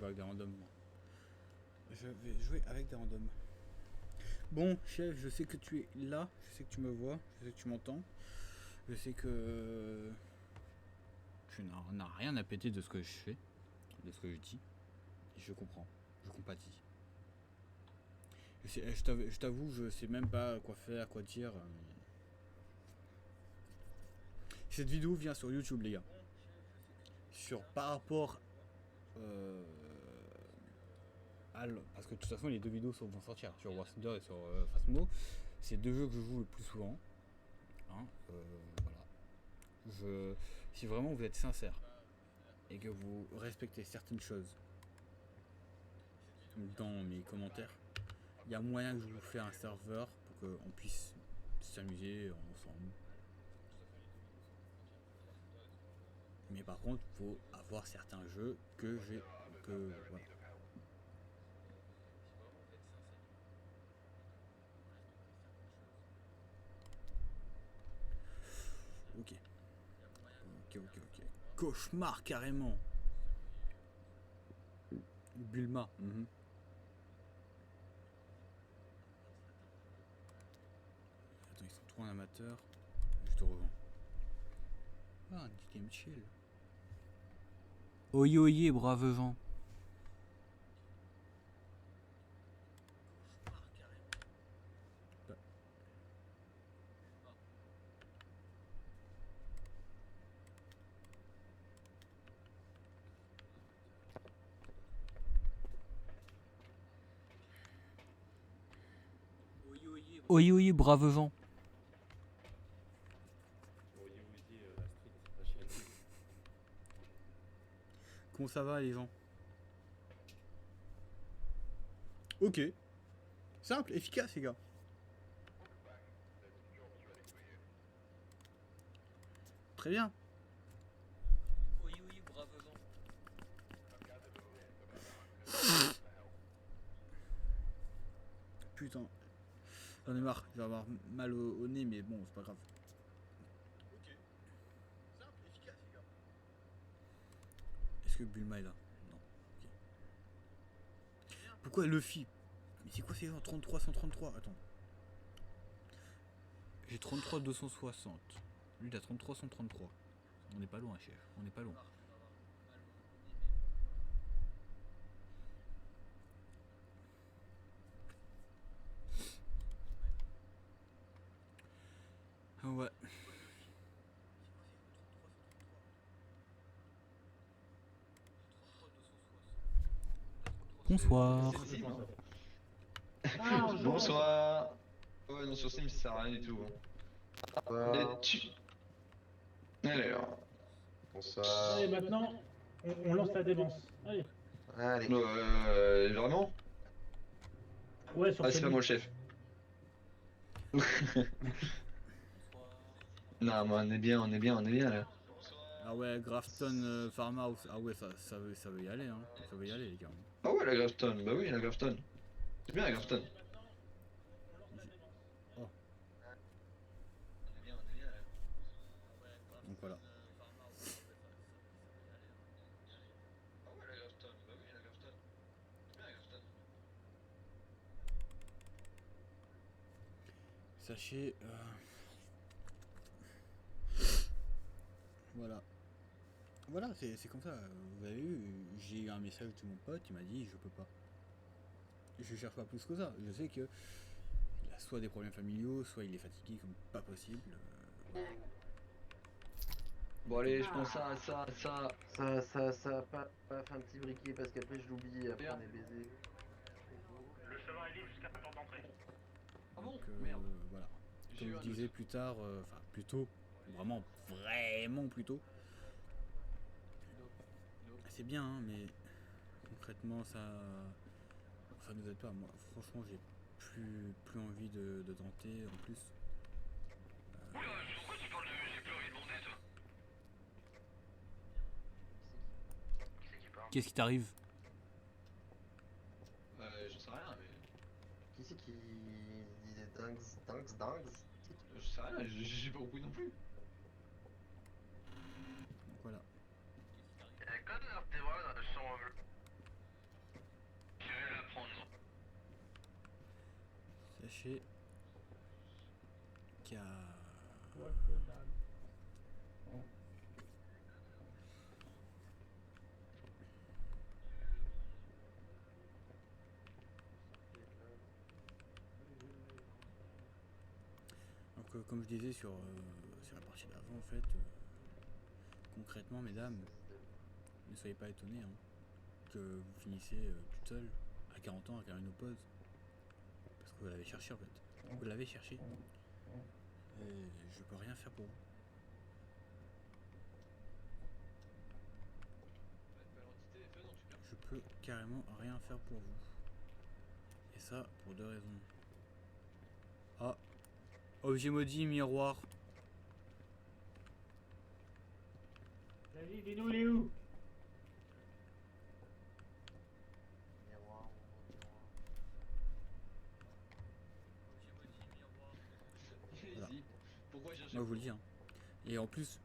jouer avec des randoms. Moi. Je vais jouer avec des randoms. Bon, chef, je sais que tu es là, je sais que tu me vois, je sais que tu m'entends, je sais que tu n'as rien à péter de ce que je fais, de ce que je dis. Et je comprends, je compatis. Je t'avoue, je sais même pas quoi faire, quoi dire. Cette vidéo vient sur YouTube, les gars. Par rapport euh, parce que de toute façon, les deux vidéos vont sortir sur War Thunder et sur Phasmo. C'est deux jeux que je joue le plus souvent. Hein, voilà. Si vraiment vous êtes sincère et que vous respectez certaines choses dans mes commentaires, il y a moyen que je vous fasse un serveur pour qu'on puisse s'amuser ensemble. Mais par contre, il faut avoir certains jeux que j'ai. Voilà. Ok. Ok. Cauchemar carrément. Bulma. Attends, ils sont trop en amateur. Je te revends. Ah, un petit game chill. Oye oye, brave vent. Oye oye, brave vent. Comment ça va les gens? Ok. Simple, efficace les gars. Très bien. Oui, brave vent. Putain. J'en ai marre, je vais avoir mal au nez, mais bon, c'est pas grave. Ok. Simple, efficace les gars. Est-ce que Bulma est là? Non. Ok. Pourquoi Luffy? Mais c'est quoi ces gens? 33, 133? Attends. J'ai 33, 260. Lui, il a 33, 133. On n'est pas loin, chef. On n'est pas loin. Ouais. Bonsoir. C'est Sim, hein. Bonsoir. Ouais, non, sur Sim, ça sert à rien du tout. Et tu... Alors... Bonsoir. Allez, maintenant, on lance la démence. Allez. Allez. Vraiment? Ouais, sur Ah, c'est pas celui. moi le chef. Non, mais on est bien là. Ah ouais, Grafton Farmhouse. Ah ouais, ça veut y aller, hein. Ça veut y aller, les gars. Ah ouais, la Grafton, bah oui, la Grafton. C'est bien la Grafton. Oh. Donc voilà. Ah ouais, la Grafton, bah oui, la Grafton. C'est bien la Grafton. Sachez. Voilà. Voilà, c'est comme ça. Vous avez vu, j'ai eu un message de mon pote, il m'a dit je peux pas. Je cherche pas plus que ça. Je sais que il a soit des problèmes familiaux, soit il est fatigué comme pas possible. Voilà. Bon allez, je pense ça. Ça, pas fait un petit briquet parce qu'après je l'oublie, après on est baisé. Le chemin est libre jusqu'à la porte d'entrée. Ah bon? Donc Merde. voilà. J'ai Comme eu je un disais doute. plus tard, enfin plus tôt, vraiment plus tôt. C'est bien, hein, mais concrètement ça nous aide pas. Moi, franchement, j'ai plus envie de tenter en plus. Oula, pourquoi tu parles de j'ai plus envie de monter toi? Qui c'est qui parle? Qu'est-ce qui t'arrive? J'en sais rien, mais... Qui c'est qui dit des dingues? Je sais rien, j'ai pas compris non plus. Donc voilà. Code vertébrale sont... chercher qui a. Ouais, que dalle. Donc comme je disais sur la partie d'avant en fait, concrètement mesdames, ne soyez pas étonnés hein, que vous finissez toute seule à 40 ans à faire une pause. Parce que vous l'avez cherché en fait. Vous l'avez cherché. Et je peux rien faire pour vous. Je peux carrément rien faire pour vous. Et ça pour deux raisons. Ah, objet maudit, miroir. Vas-y, dis-nous, il est où? Miroir, Voilà. Vas-y. Pourquoi chercher? Moi je vous le dis hein. Et en plus,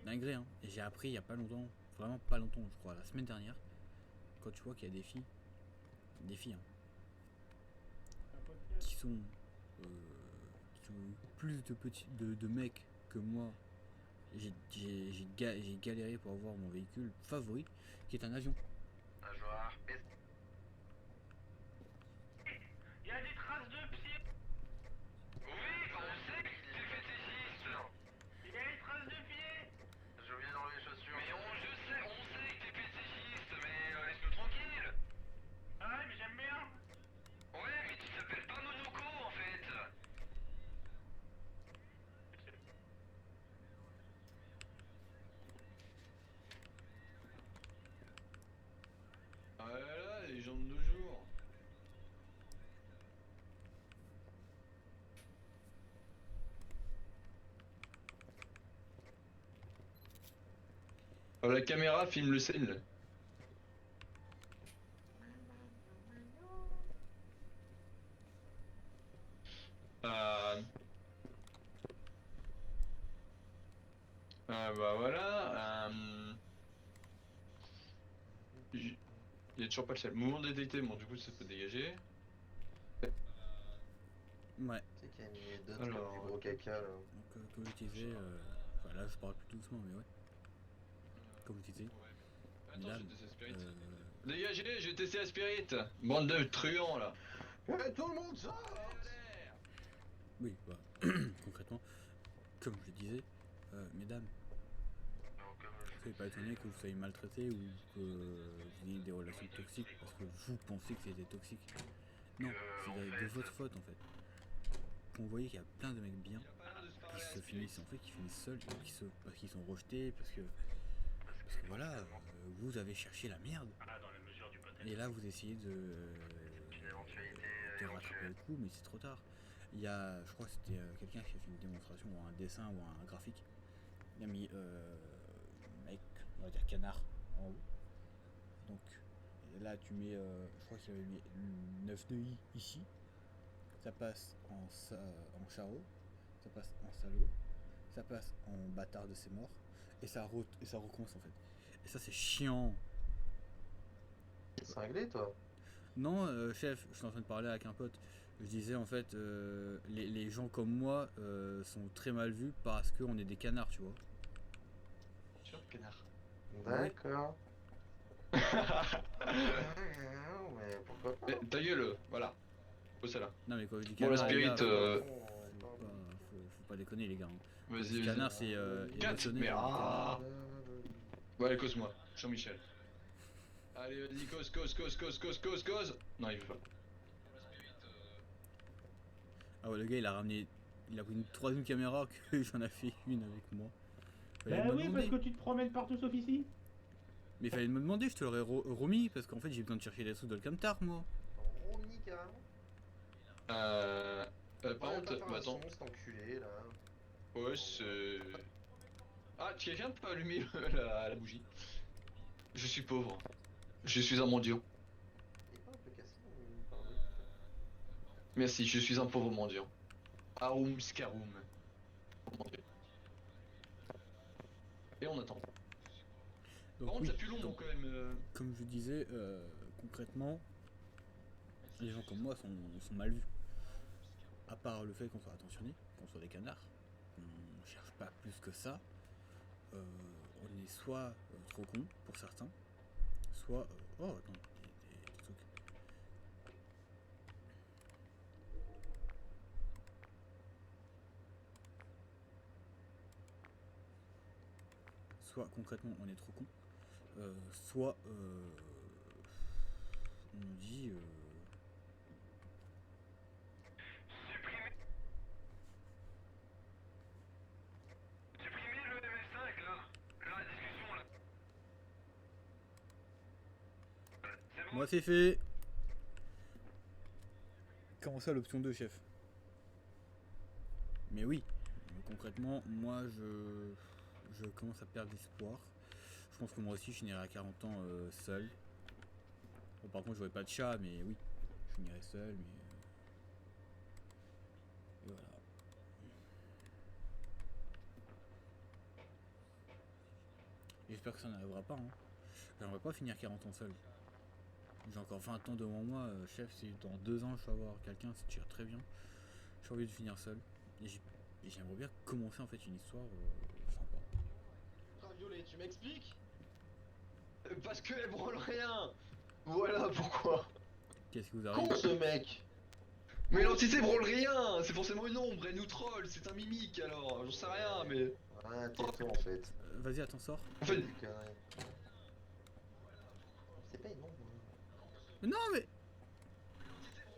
dingue hein, et j'ai appris il y a pas longtemps, vraiment pas longtemps, je crois, la semaine dernière, quand tu vois qu'il y a des filles hein, Un podcast. qui sont plus de petits de mecs que moi. J'ai galéré pour avoir mon véhicule favori, qui est un avion. un joueur. Il y a des traces de pieds. Oui, on sait qu'il est fétichiste. Il y a des traces de pieds. Je viens d'enlever les chaussures. Mais on sait que t'es fétichiste, mais laisse-nous tranquille. Ah ouais, mais j'aime bien. Ouais, mais tu t'appelles pas Monoko en fait. Ah là là, les gens de nos jours. Oh, la caméra filme le scène. Bah voilà. Il y a toujours pas de chef. Mouvement détecté, bon du coup ça peut dégager. Ouais, C'est qu'il y a une minute d'autres Alors, comme du gros caca là. donc comme je disais, enfin là je parle plus doucement, mais ouais, comme je disais, Attends, mesdames, je teste la spirit. euh, Dégagez, je vais tester la spirit. Bande de truands là. Ouais, tout le monde sort. oui, bah, concrètement, comme je disais, mesdames, soyez pas étonnés que vous soyez maltraités ou que vous ayez des relations toxiques parce que vous pensez que c'était toxique. Non, c'est de votre faute en fait. Quand vous voyez qu'il y a plein de mecs bien qui se finissent en fait, qui finissent seuls, parce qu'ils sont rejetés, parce que voilà, vous avez cherché la merde. Ah, dans la mesure du potentiel. Et là vous essayez de rattraper le coup, mais c'est trop tard. Il y a, je crois que c'était quelqu'un qui a fait une démonstration ou un dessin ou un graphique. Il a mis mec, on va dire canard en haut. Donc là tu mets, je crois qu'il avait mis 9 de i ici. Ça passe en charo, ça passe en salaud, ça passe en bâtard de ses morts, et ça recommence en fait. Et ça c'est chiant. T'es cinglé toi. Non, chef, je suis en train de parler avec un pote. Je disais en fait, les gens comme moi sont très mal vus parce qu'on est des canards, tu vois. Tu vois, canard. D'accord. Mais pourquoi pas? Ta gueule, voilà. Faut ça là. Non mais quand je dis Bon, la canard, spirit, les gars, euh, faut pas déconner les gars. Hein. Vas-y, Canard vas-y. c'est 4 émotionné. mais hein. ah. Bon, allez, cause-moi. Jean-Michel. Allez, vas-y, cause. Non, il veut pas. Ah ouais, le gars il a ramené, il a pris une troisième caméra que j'en ai fait une avec moi. Fallait Bah me oui, parce demander. que tu te promènes partout sauf ici. Mais fallait me demander, je te l'aurais remis parce qu'en fait j'ai besoin de chercher des trucs dans le camtar moi. Romy carrément. Par contre, bah, attends. Cet enculé là. Ouais, c'est. Ah, quelqu'un peut allumer la bougie. Je suis pauvre. Je suis un mendiant. Il est pas un peu cassé pardon. Merci, je suis un pauvre mendiant. Arum scarum. Et on attend. Donc, Par contre, oui, ça pue long donc, quand même. comme je disais, concrètement, les gens comme moi sont mal vus. à part le fait qu'on soit attentionné, qu'on soit des canards, on cherche pas plus que ça. On est soit trop con pour certains, soit... oh attends, des trucs. Soit concrètement on est trop con, soit on nous dit... Supprimez le MF5 là, la discussion là. C'est bon. Moi c'est fait. Comment ça l'option 2 chef? Mais oui, concrètement, moi je commence à perdre espoir. Je pense que moi aussi je finirai à 40 ans seul. Bon, par contre j'aurai pas de chat, mais oui, je finirai seul, mais... et voilà. J'espère que ça n'arrivera pas, hein. J'aimerais pas finir 40 ans seul. J'ai encore 20 ans devant moi, chef, si dans 2 ans je peux avoir quelqu'un, c'est déjà très bien. J'ai envie de finir seul. Et j'aimerais bien commencer en fait une histoire sympa. Violet, tu m'expliques? Parce qu'elle branle rien. Voilà pourquoi. Qu'est-ce qui vous Con arrive? ce mec! Mais l'entité branle rien. C'est forcément une ombre, elle nous troll, c'est un mimique alors, j'en sais rien mais... Ah, tais-toi en fait. Vas-y, attends, sors. En fait, Des conneries. C'est pas une ombre. Mais non, mais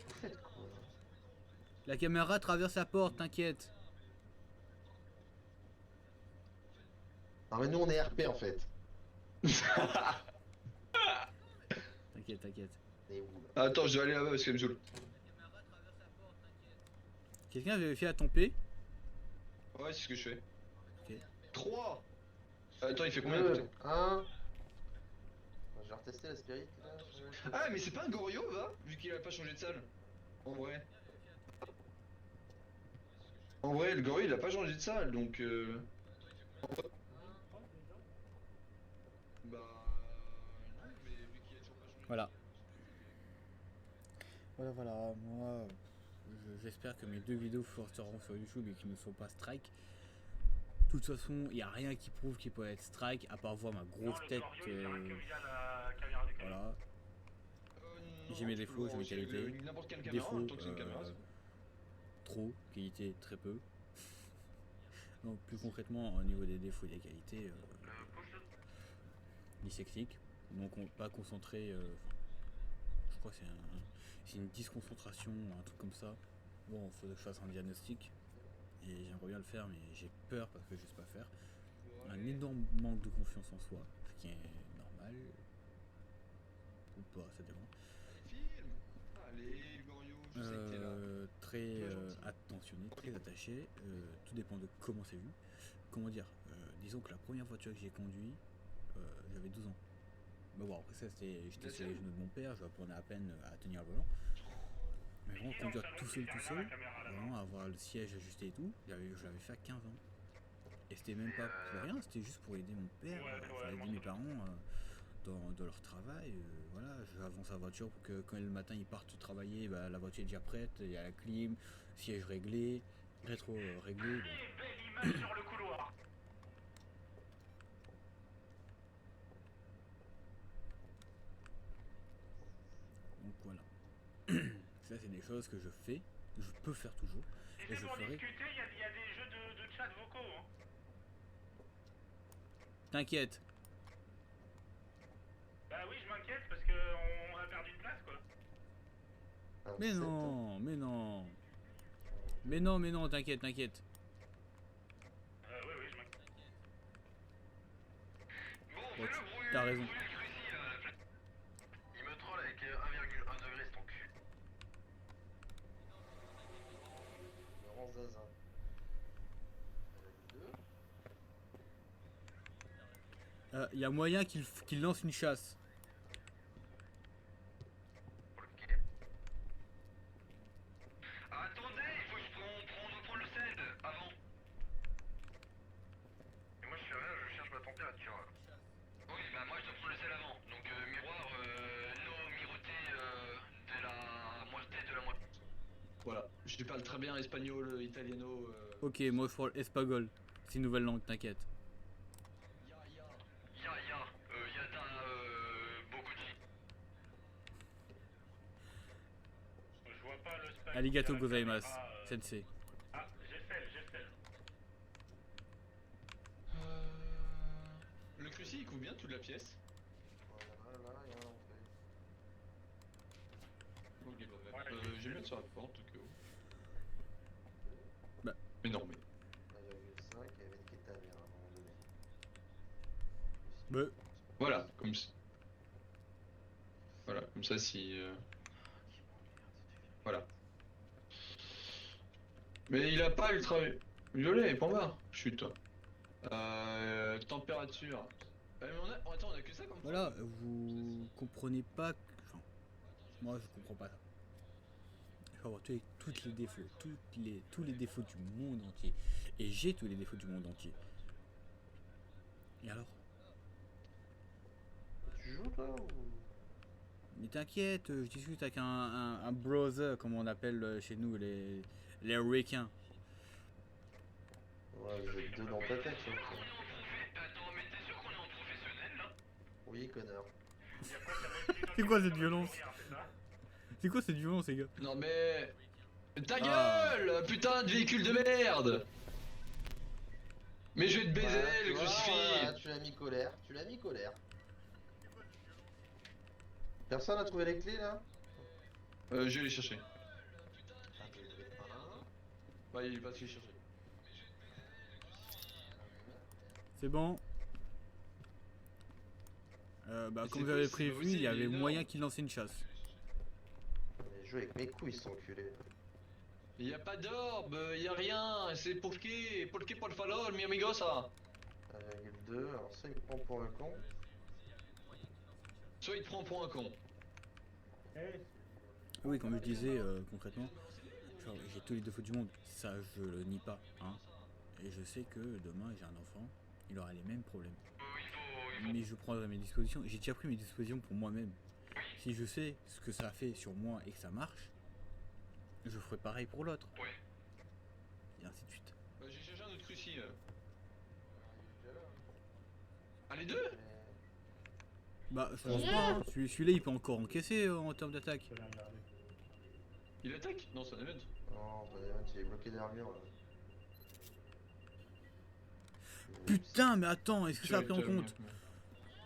Vous faites quoi? la caméra traverse la porte, t'inquiète. Ah mais nous on est RP en fait. T'inquiète, t'inquiète. On est où là? attends, je vais aller là-bas parce qu'elle me saoule. Quelqu'un a vérifié la tempée? Ouais, c'est ce que je fais. Ok. 3. Attends, il fait combien putain? 1. Je vais retester la spirit là. Ah mais c'est pas un Gorio va, vu qu'il a pas changé de salle. En vrai. En vrai, le Gorio il a pas changé de salle donc bah... non, mais vu qu'il a toujours pas changé... Voilà. Voilà, moi, j'espère que mes 2 vidéos sortiront sur YouTube et qu'ils ne sont pas strike. De toute façon, il n'y a rien qui prouve qu'il peut être strike, à part voir ma grosse tête. Voilà. J'ai mes défauts, j'ai mes qualités. N'importe quelle caméra, Défauts, tant que c'est une caméra. trop, qualité très peu. Donc plus concrètement, au niveau des défauts et des qualités, dyslexique. Donc on pas concentré, je crois que c'est une disconcentration, un truc comme ça. Bon, il faut que je fasse un diagnostic. Et j'aimerais bien le faire, mais j'ai peur parce que je sais pas faire. Un énorme manque de confiance en soi, ce qui est normal. Ou pas, ça dépend. Film. Allez, Gorio, je sais que t'es là. Très Très gentil. attentionné, très attaché. Tout dépend de comment c'est vu. Comment dire, disons que la première voiture que j'ai conduite, j'avais 12 ans. Mais bon, après ça, j'étais sur les genoux de mon père, je apprenais à peine à tenir le volant. Mais vraiment, conduire tout seul, vraiment avoir le siège ajusté et tout, je l'avais fait à 15 ans. Et c'était même pas pour rien, c'était juste pour aider mon père, enfin aider mes parents dans leur travail. Voilà, j'avance la voiture pour que quand le matin ils partent travailler, bah, la voiture est déjà prête, il y a la clim, siège réglé, rétro réglé. Belle image sur le couloir. Donc voilà. Ça c'est des choses que je fais, je peux faire toujours, et Et je pour ferai. discuter, il y a des jeux de chat vocaux. Hein. T'inquiète. Bah oui, je m'inquiète parce qu'on a perdu de place quoi. Mais 27, non, mais non. Mais non, t'inquiète, t'inquiète. Oui, oui, je m'inquiète. Bon, Bon, fais-le brûler. t'as raison. Brûler le cruci, là, la plaque. Il me troll avec 1,1 degré, c'est ton cul. Me rend zaza. Il y a moyen qu'il lance une chasse. Ok. Attendez, il faut que je prenne le sel avant. Et moi je fais rien, je cherche ma température. Oui, bah moi je dois prendre le sel avant. Donc miroir, non miroté de la moitié de la moitié. Voilà, je parle très bien espagnol, italiano. Ok, moi je parle espagnol. C'est une nouvelle langue, t'inquiète. Yada, beaucoup de filles. Je vois pas le spam. Arigato sur la gozaimasu, caméra, sensei. Ah, j'ai fait. Le cruci il couvre bien toute la pièce. Voilà, là, il y a un entrée. Ok, bah, Ouais, j'ai mis sur la porte au cas où. Bah. Mais non, mais. 1,5, il y avait des quêtes à lire à un moment donné. Bah. Voilà, comme ça. Voilà, comme ça si. Voilà. Mais il a pas ultra violet, point barre. Chut, toi. Température. Mais attends, on a que ça comme Voilà, problème. vous comprenez pas. Enfin, moi je comprends pas ça. Il faut avoir tous les défauts, tous les défauts du monde entier. Et j'ai tous les défauts du monde entier. Et alors? Tu joues toi ou... Mais t'inquiète, je discute avec un brother, comme on appelle chez nous les requins. Ouais, je vais te deux dans ta tête, sauf que... Attends, mais t'es sûr qu'on est en professionnel là? Oui, connard. C'est quoi cette violence? C'est quoi cette violence, les gars? Non mais. Ta Ah. gueule! Putain de véhicule de merde! Mais je vais te baiser, Voilà, tu le vois, crucifix! voilà, tu l'as mis colère, tu l'as mis colère. Personne a trouvé les clés là? Je vais les chercher. Un degré 1. Bah, il va se les chercher. C'est bon. Bah, Mais comme c'est j'avais pas prévu, possible, il y il est avait énorme. moyen qu'il lance une chasse. Mais joue avec mes couilles, ils sont enculés. Il y a pas d'orbe, il y a rien, c'est pour le favor, mi amigo ça. 1,2, alors ça il prend pour un con. Soit il te prend pour un con. Oui, comme je disais, concrètement, genre, j'ai tous les défauts du monde. Ça, je le nie pas. Hein. Et je sais que demain, j'ai un enfant, il aura les mêmes problèmes. Mais je prendrai mes dispositions. J'ai déjà pris mes dispositions pour moi-même. Si je sais ce que ça fait sur moi et que ça marche, je ferai pareil pour l'autre. Ouais. Et ainsi de suite. J'ai cherché un autre cruci. Ah, les deux? Bah, je pense pas. Hein. Celui-là, il peut encore encaisser en termes d'attaque. Il attaque? Non, c'est un event. Non, bah, il est bloqué d'armure là. Putain, mais attends, est-ce que ça a pris en compte?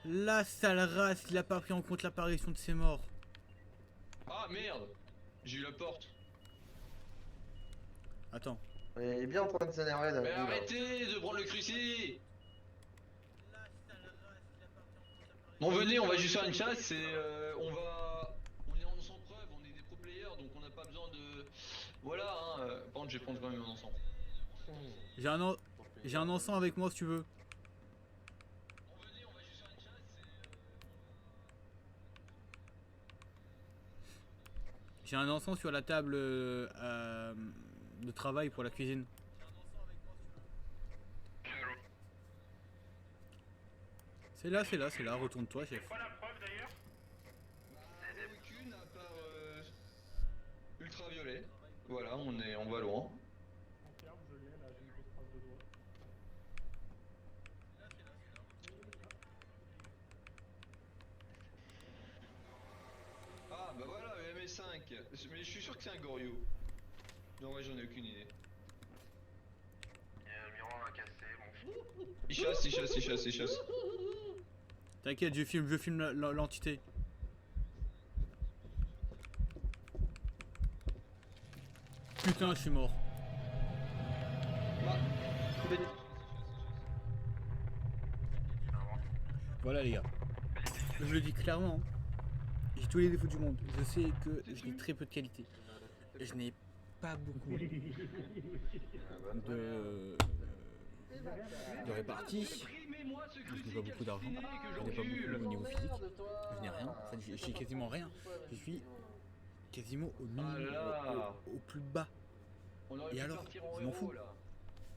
La sale race, il a pas pris en compte l'apparition de ses morts. Ah merde! J'ai eu la porte. Attends. Il est bien en train de s'énerver d'un Mais coup, là. arrêtez de prendre le cruci! Bon, venez, on va juste faire une chasse et on est en sans preuve, on est des pro players donc on n'a pas besoin de. Voilà, hein. Par contre, je vais prendre quand même un encens. J'ai un encens avec moi si tu veux. J'ai un encens sur la table de travail pour la cuisine. C'est là, retourne-toi, chef. C'est quoi la preuve d'ailleurs? Aucune à part ultraviolet. Voilà, on va loin. Ah bah voilà, le MS5. Mais je suis sûr que c'est un Goryo. Non, ouais, j'en ai aucune idée. Il y a le miroir à casser, bon. Il chasse. T'inquiète, je filme l'entité. Putain, je suis mort. Voilà les gars. Je le dis clairement. Hein. J'ai tous les défauts du monde. Je sais que j'ai très peu de qualité. Je n'ai pas beaucoup de répartie. Je n'ai pas beaucoup d'argent. Je n'ai pas beaucoup au niveau physique. Je n'ai rien. En fait, j'ai quasiment rien. Je suis quasiment au minimum, au plus bas. Et alors, je m'en fous.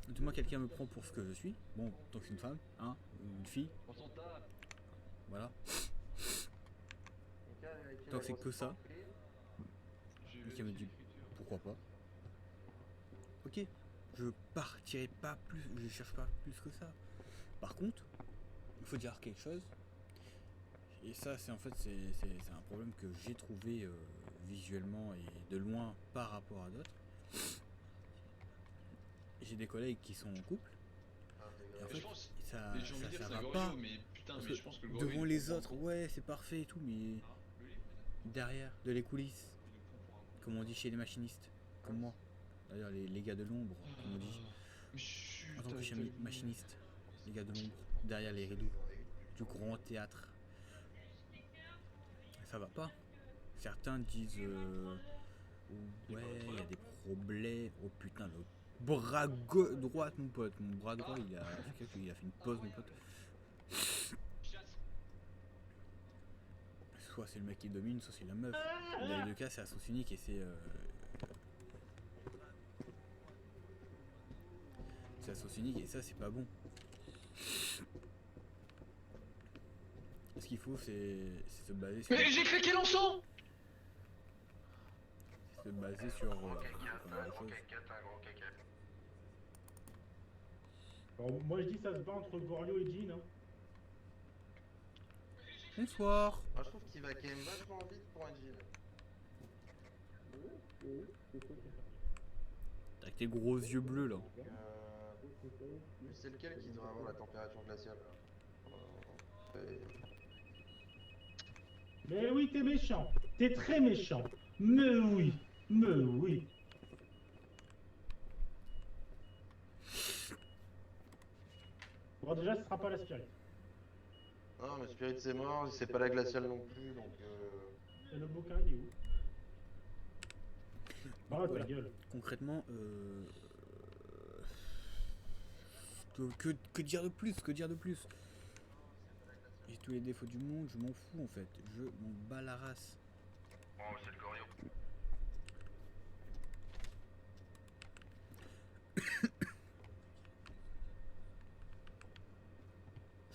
Du moins, quelqu'un me prend pour ce que je suis. Bon, tant que c'est une femme, hein, ou une fille. Voilà. Tant que c'est que ça. Et qui me dit pourquoi pas. Ok, je partirai pas plus, je cherche pas plus que ça. Par contre, il faut dire quelque chose. Et ça, c'est en fait, c'est un problème que j'ai trouvé visuellement et de loin par rapport à d'autres. J'ai des collègues qui sont en couple. Et en Mais fait, je pense, ça, mais j'ai envie de dire ça c'est un va Gorio, pas. mais putain, Parce mais que je pense que le Gorio devant il les nous autres, prend pour ouais, c'est parfait et tout, mais un con. Hein, le livre peut-être derrière, de les coulisses, Il nous prend pour un con. comme on dit chez les machinistes, comme moi. D'ailleurs, les gars de l'ombre, comme on dit. Mais chut, En tant que t'as dit. machiniste, les gars de l'ombre, derrière les rideaux du grand théâtre. Ça va pas. Certains disent ouais, il y a des problèmes. Oh putain, le bras droit, mon pote. Mon bras droit, il a fait une pause, mon pote. Chasse. Soit c'est le mec qui domine, soit c'est la meuf. Dans les deux cas, c'est à sens unique et c'est à sens unique et ça, c'est pas bon. Ce qu'il faut, c'est se baser sur. Mais j'ai craqué l'encens. Se baser sur Gros les caca, un gros choses. caca, un gros caca. Alors, moi je dis ça se bat entre Gorio et Jean. Hein. Bonsoir. Moi je trouve qu'il va quand même vachement vite pour un Jean. Avec tes gros yeux bleus là. C'est lequel qui doit avoir la température glaciale Mais oui, t'es méchant. T'es très méchant. Mais oui. Mais oui. Bon, déjà, ce sera pas la spirit. Non mais Spirit c'est mort, c'est pas la glaciale non plus donc Et le bouquin, il est où? Ah, ta Voilà. gueule. Concrètement, que dire de plus? Que dire de plus? J'ai tous les défauts du monde, je m'en fous en fait. Je m'en bats la race. Bon, c'est le Gorio.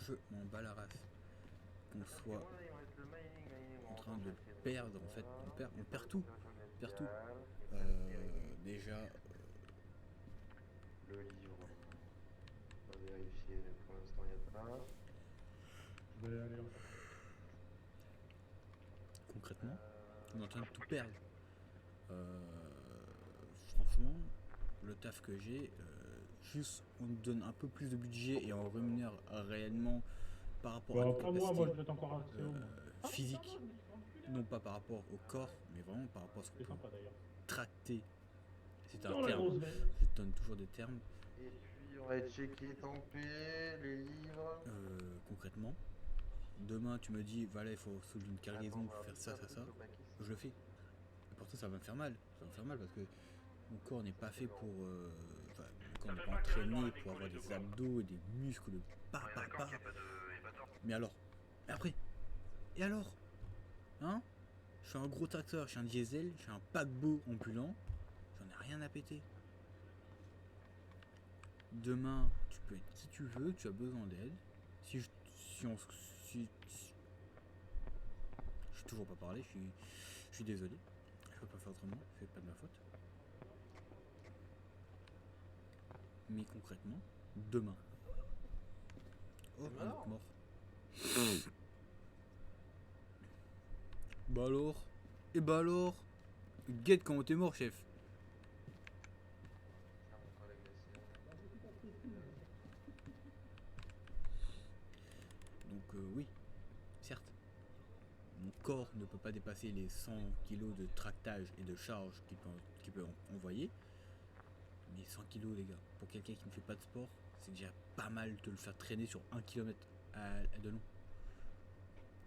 Je m'en bats la race. Qu'on soit en train de perdre en fait. On perd tout. On perd tout. Déjà, le livre. On va vérifier, pour l'instant il n'y a pas. Je vais aller en... concrètement, on est en train de tout perdre. Franchement, le taf que j'ai, juste on nous donne un peu plus de budget et on rémunère réellement par rapport à Bon, nos après, moi, capacités je dois être encore assez haut. physiques, non pas par rapport au corps, mais vraiment par rapport à ce qu'on C'est peut sympa d'ailleurs. tracter. C'est un Dans la terme, grosse veine. je donne toujours des termes. Et puis on va checker, tamper, les livres. Concrètement, demain tu me dis, voilà, il faut soulever une cargaison, il faut faire ça, je le fais. Et pourtant ça va me faire mal, parce que mon corps n'est pas fait pour... mon corps n'est pas entraîné pour avoir des abdos et des muscles de On est d'accord qu'il n'y a pas de tort. Mais alors? Et après? Et alors? Hein? Je suis un gros tracteur, je suis un diesel, je suis un paquebot ambulant, j'en ai rien à péter. Demain, tu peux être qui tu veux, tu as besoin d'aide. Si je suis toujours pas parlé, je suis désolé. Je peux pas faire autrement, c'est pas de ma faute. Mais concrètement, demain. Oh, un autre mort. Bah alors? Et bah alors? Guette comment t'es mort, chef. Donc oui, certes, mon corps ne peut pas dépasser les 100 kg de tractage et de charge qu'il peut envoyer. Mais 100 kg les gars, pour quelqu'un qui ne fait pas de sport, c'est déjà pas mal de le faire traîner sur 1 km de long.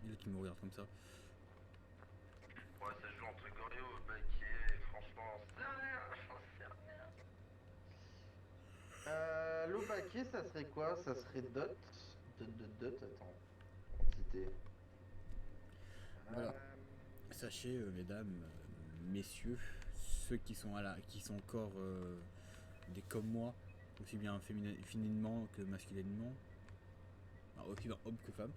Et l'autre qui me regarde comme ça. Ouais, ça joue entre Gorio et Baquier, et franchement, j'en sais rien. L'eau baquet, ça serait quoi? Ça serait dot. Attends. Quantité. Voilà. Sachez, mesdames, messieurs, ceux qui sont encore des comme moi, aussi bien fémininement que masculinement, aussi bien homme que femme,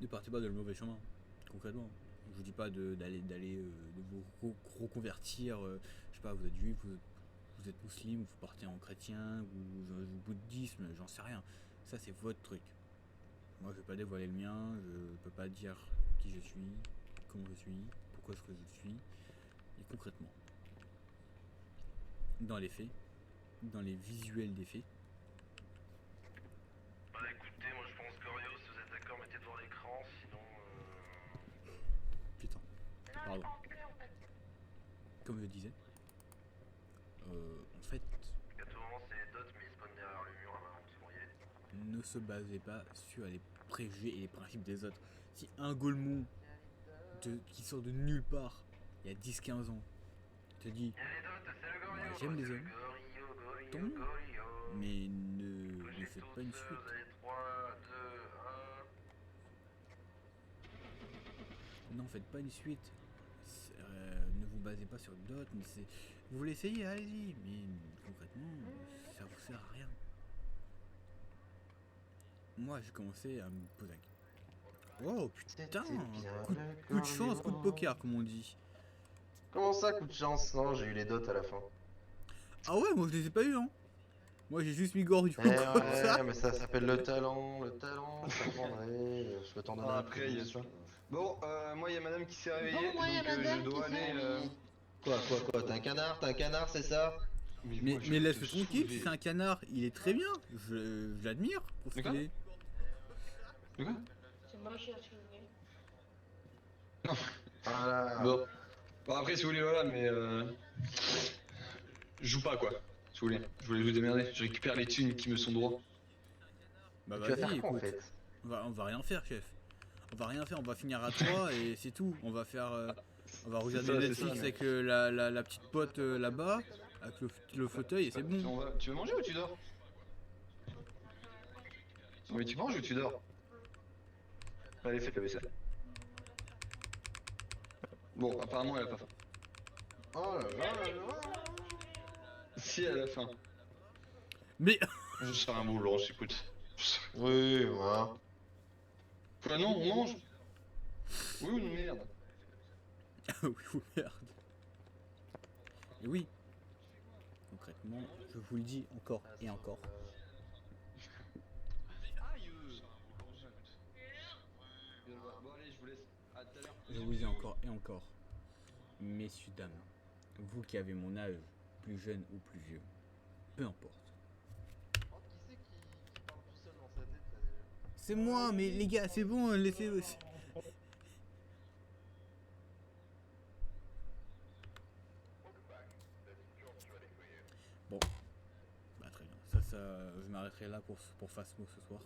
ne partez pas dans le mauvais chemin, concrètement. Je vous dis pas de vous reconvertir, je sais pas, vous êtes juif, vous êtes musulman, vous partez en chrétien, ou bouddhisme, j'en sais rien. Ça, c'est votre truc. Moi, je vais pas dévoiler le mien, je peux pas dire qui je suis, comment je suis, pourquoi est-ce que je suis, et concrètement. Dans les faits, dans les visuels des faits. Bah écoutez, moi je pense Gorios, si vous êtes d'accord, mettez devant l'écran, sinon... Putain, pardon. Comme je disais, en fait, À tout moment c'est les dots, mais ils spawnent derrière le mur, là, donc ils vont y aller. ne se basez pas sur les préjugés et les principes des autres. Si un Golemon qui sort de nulle part, il y a 10-15 ans, te dit Il y a les dots, c'est le Gorio. Moi, j'aime les hommes. Gorio, Tant mieux. Gorio. mais ne Bougez faites tous, pas une suite. vous avez 3, 2, 1... Non, faites pas une suite. Ne vous basez pas sur d'autres, mais c'est. Vous voulez essayer, allez-y, mais concrètement, ça vous sert à rien. Moi, j'ai commencé à me poser la question. Oh putain, coup de chance, coup de poker, comme on dit. Comment ça, coup de chance? Non, j'ai eu les dots à la fin. Ah ouais, moi je les ai pas eu, hein. Moi j'ai juste mis Gorio Eh comme ça. ouais, mais ça s'appelle le talent, je comprendrai, je peux t'en donner un Après, il y a plus. ça. Bon, moi, il y a madame qui s'est réveillée, Bon, moi, y a donc madame je dois qui s'est aller... réveillée. Quoi, t'as un canard, c'est ça? Mais moi, je vais laisse-le te tranquille, soulever. c'est un canard, il est très bien. Je l'admire pour ce De quoi qu'il est. De quoi C'est moche à soulever. Voilà. Bon, après, si vous voulez, voilà, mais... Je joue pas, quoi. Si vous voulez. Je voulais vous démerder. Je récupère les thunes qui me sont droits. Bah Tu vas vas-y, faire quoi en écoute. fait? On va rien faire, chef. On va rien faire, on va finir à 3 et c'est tout. On va faire. On va regarder ça, c'est Netflix ça, avec la petite pote là-bas, avec le fauteuil et c'est bon. Tu veux manger ou tu dors? Non, mais tu manges ou tu dors? Allez, faites la vaisselle. Bon, apparemment, elle a pas faim. Oh là là là là. Si elle a faim. Mais. Je serai un boulot, écoute. Oui, voilà. Quoi, non, on mange? Oui ou non, merde? oui, ou merde. Et oui. Concrètement, je vous le dis encore et encore. Aïe! Bon, allez, je vous laisse. À tout à l'heure. Je vous le dis encore et encore. Messieurs, dames, vous qui avez mon âge, plus jeune ou plus vieux, peu importe. Oh, qui c'est qui parle tout seul dans sa tête là déjà? C'est moi, mais les gars, c'est bon, laissez. Bon, bah très bien. Ça, je m'arrêterai là pour Phasmo ce soir.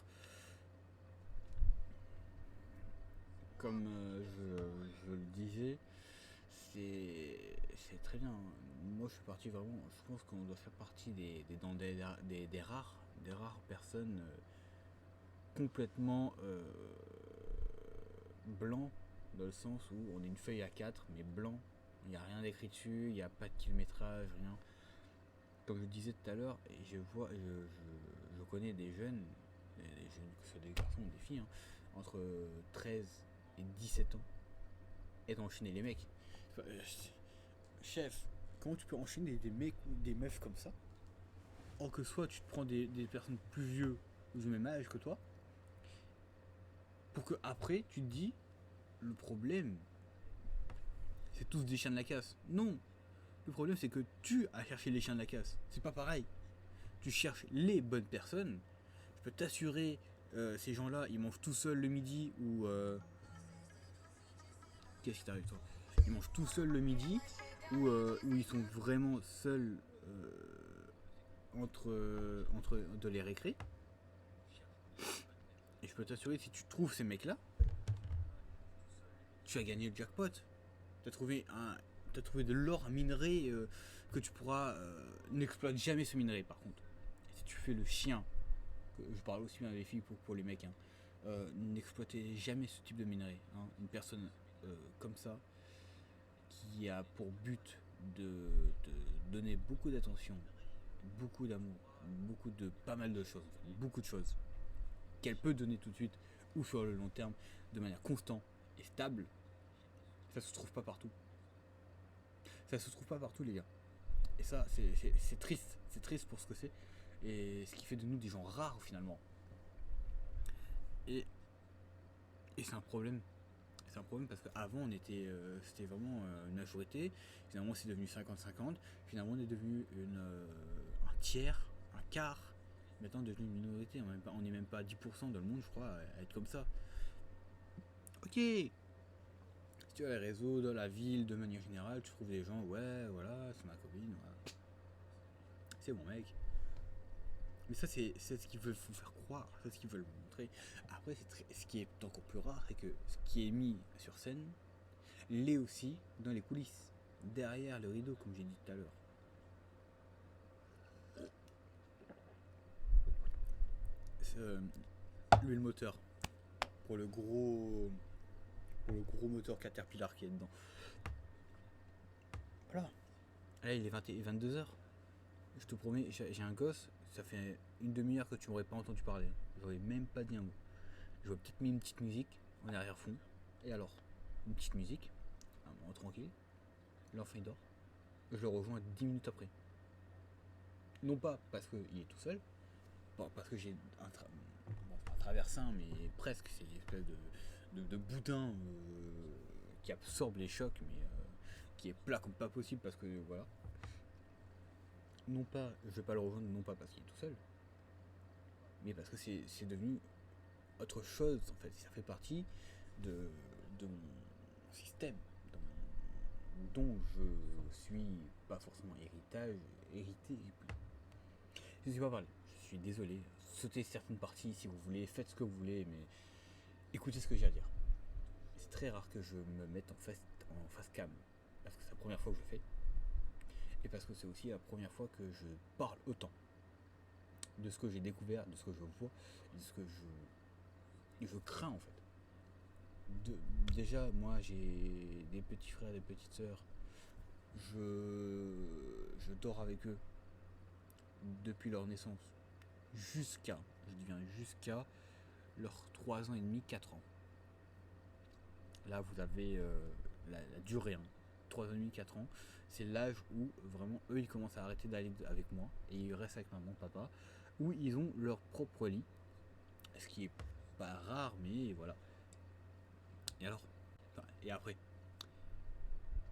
Comme je le disais, c'est très bien. Moi, je suis parti vraiment. Je pense qu'on doit faire partie des rares personnes complètement blancs, dans le sens où on est une feuille A4, mais blanc. Il n'y a rien d'écrit dessus, il n'y a pas de kilométrage, rien. Comme je disais tout à l'heure, et je connais des jeunes, que ce soit des garçons ou des filles, hein, entre 13 et 17 ans, et d'enchaîner les mecs. Chef, comment tu peux enchaîner des mecs ou des meufs comme ça? Or que soit tu te prends des personnes plus vieux ou du même âge que toi, pour que après tu te dis, le problème, c'est tous des chiens de la casse. Non, le problème c'est que tu as cherché les chiens de la casse. C'est pas pareil. Tu cherches les bonnes personnes. Je peux t'assurer, ces gens-là, ils mangent tout seuls le midi ou qu'est-ce qui t'arrive toi? Ils mangent tout seuls le midi ou ils sont vraiment seuls entre de les récré. Et je peux t'assurer, si tu trouves ces mecs-là, tu as gagné le jackpot. T'as trouvé de l'or, un minerai que tu pourras n'exploite jamais ce minerai par contre. Et si tu fais le chien, je parle aussi bien des filles pour les mecs, hein, n'exploitez jamais ce type de minerai. Hein. Une personne comme ça, qui a pour but de donner beaucoup d'attention, beaucoup d'amour, pas mal de choses, beaucoup de choses, qu'elle peut donner tout de suite ou sur le long terme, de manière constante et stable, ça se trouve pas partout. Ça se trouve pas partout, les gars. Et ça, c'est triste. C'est triste pour ce que c'est. Et ce qui fait de nous des gens rares finalement. Et c'est un problème. C'est un problème parce qu'avant on était, c'était vraiment une majorité. Finalement c'est devenu 50-50. Finalement on est devenu un tiers, un quart. Maintenant on est devenu une minorité. On n'est même pas à 10% dans le monde je crois à être comme ça. Ok. Si tu as les réseaux, dans la ville, de manière générale, tu trouves des gens, ouais voilà, c'est ma copine, voilà. C'est mon mec. Mais ça, c'est ce qu'ils veulent vous faire croire, c'est ce qu'ils veulent vous montrer. Après, ce qui est encore plus rare, c'est que ce qui est mis sur scène l'est aussi dans les coulisses, derrière le rideau, comme j'ai dit tout à l'heure. L'huile moteur pour le gros moteur Caterpillar qui est dedans. Voilà. Là, il est 22h. Je te promets, j'ai un gosse, ça fait une demi-heure que tu m'aurais pas entendu parler. J'aurais même pas dit un mot. J'aurais peut-être mis une petite musique en arrière-fond. Et alors, une petite musique, un moment tranquille. L'enfant il dort. Je le rejoins 10 minutes après. Non pas parce qu'il est tout seul, pas parce que j'ai un traversin, mais presque, c'est une espèce de boudin qui absorbe les chocs, mais qui est plat comme pas possible parce que voilà. Non pas, je vais pas le rejoindre, non pas parce qu'il est tout seul, mais parce que c'est devenu autre chose en fait. Ça fait partie de mon système, dont je suis pas forcément hérité. Je ne sais pas parler, je suis désolé. Sautez certaines parties si vous voulez, faites ce que vous voulez, mais écoutez ce que j'ai à dire. C'est très rare que je me mette en face cam, parce que c'est la première fois que je le fais. Et parce que c'est aussi la première fois que je parle autant de ce que j'ai découvert, de ce que je vois, de ce que je crains en fait. Déjà, moi j'ai des petits frères, des petites sœurs. Je dors avec eux depuis leur naissance jusqu'à leurs 3 ans et demi, 4 ans. Là vous avez la durée, hein. 3 ans et demi, 4 ans, c'est l'âge où vraiment eux ils commencent à arrêter d'aller avec moi et ils restent avec maman, papa, où ils ont leur propre lit, ce qui est pas rare, mais voilà. Et alors, et après,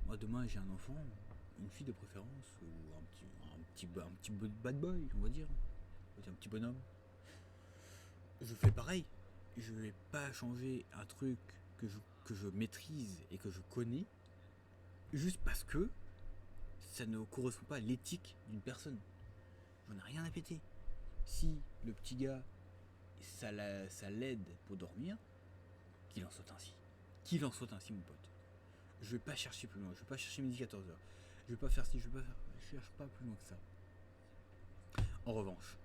moi demain j'ai un enfant, une fille de préférence, ou un petit bad boy, on va dire, un petit bonhomme. Je fais pareil. Je vais pas changer un truc que je maîtrise et que je connais juste parce que ça ne correspond pas à l'éthique d'une personne. J'en ai rien à péter. Si le petit gars, ça l'aide pour dormir, qu'il en soit ainsi. Qu'il en soit ainsi, mon pote. Je vais pas chercher plus loin. Je vais pas chercher midi 14h. Je vais pas faire ci, je cherche pas plus loin que ça. En revanche,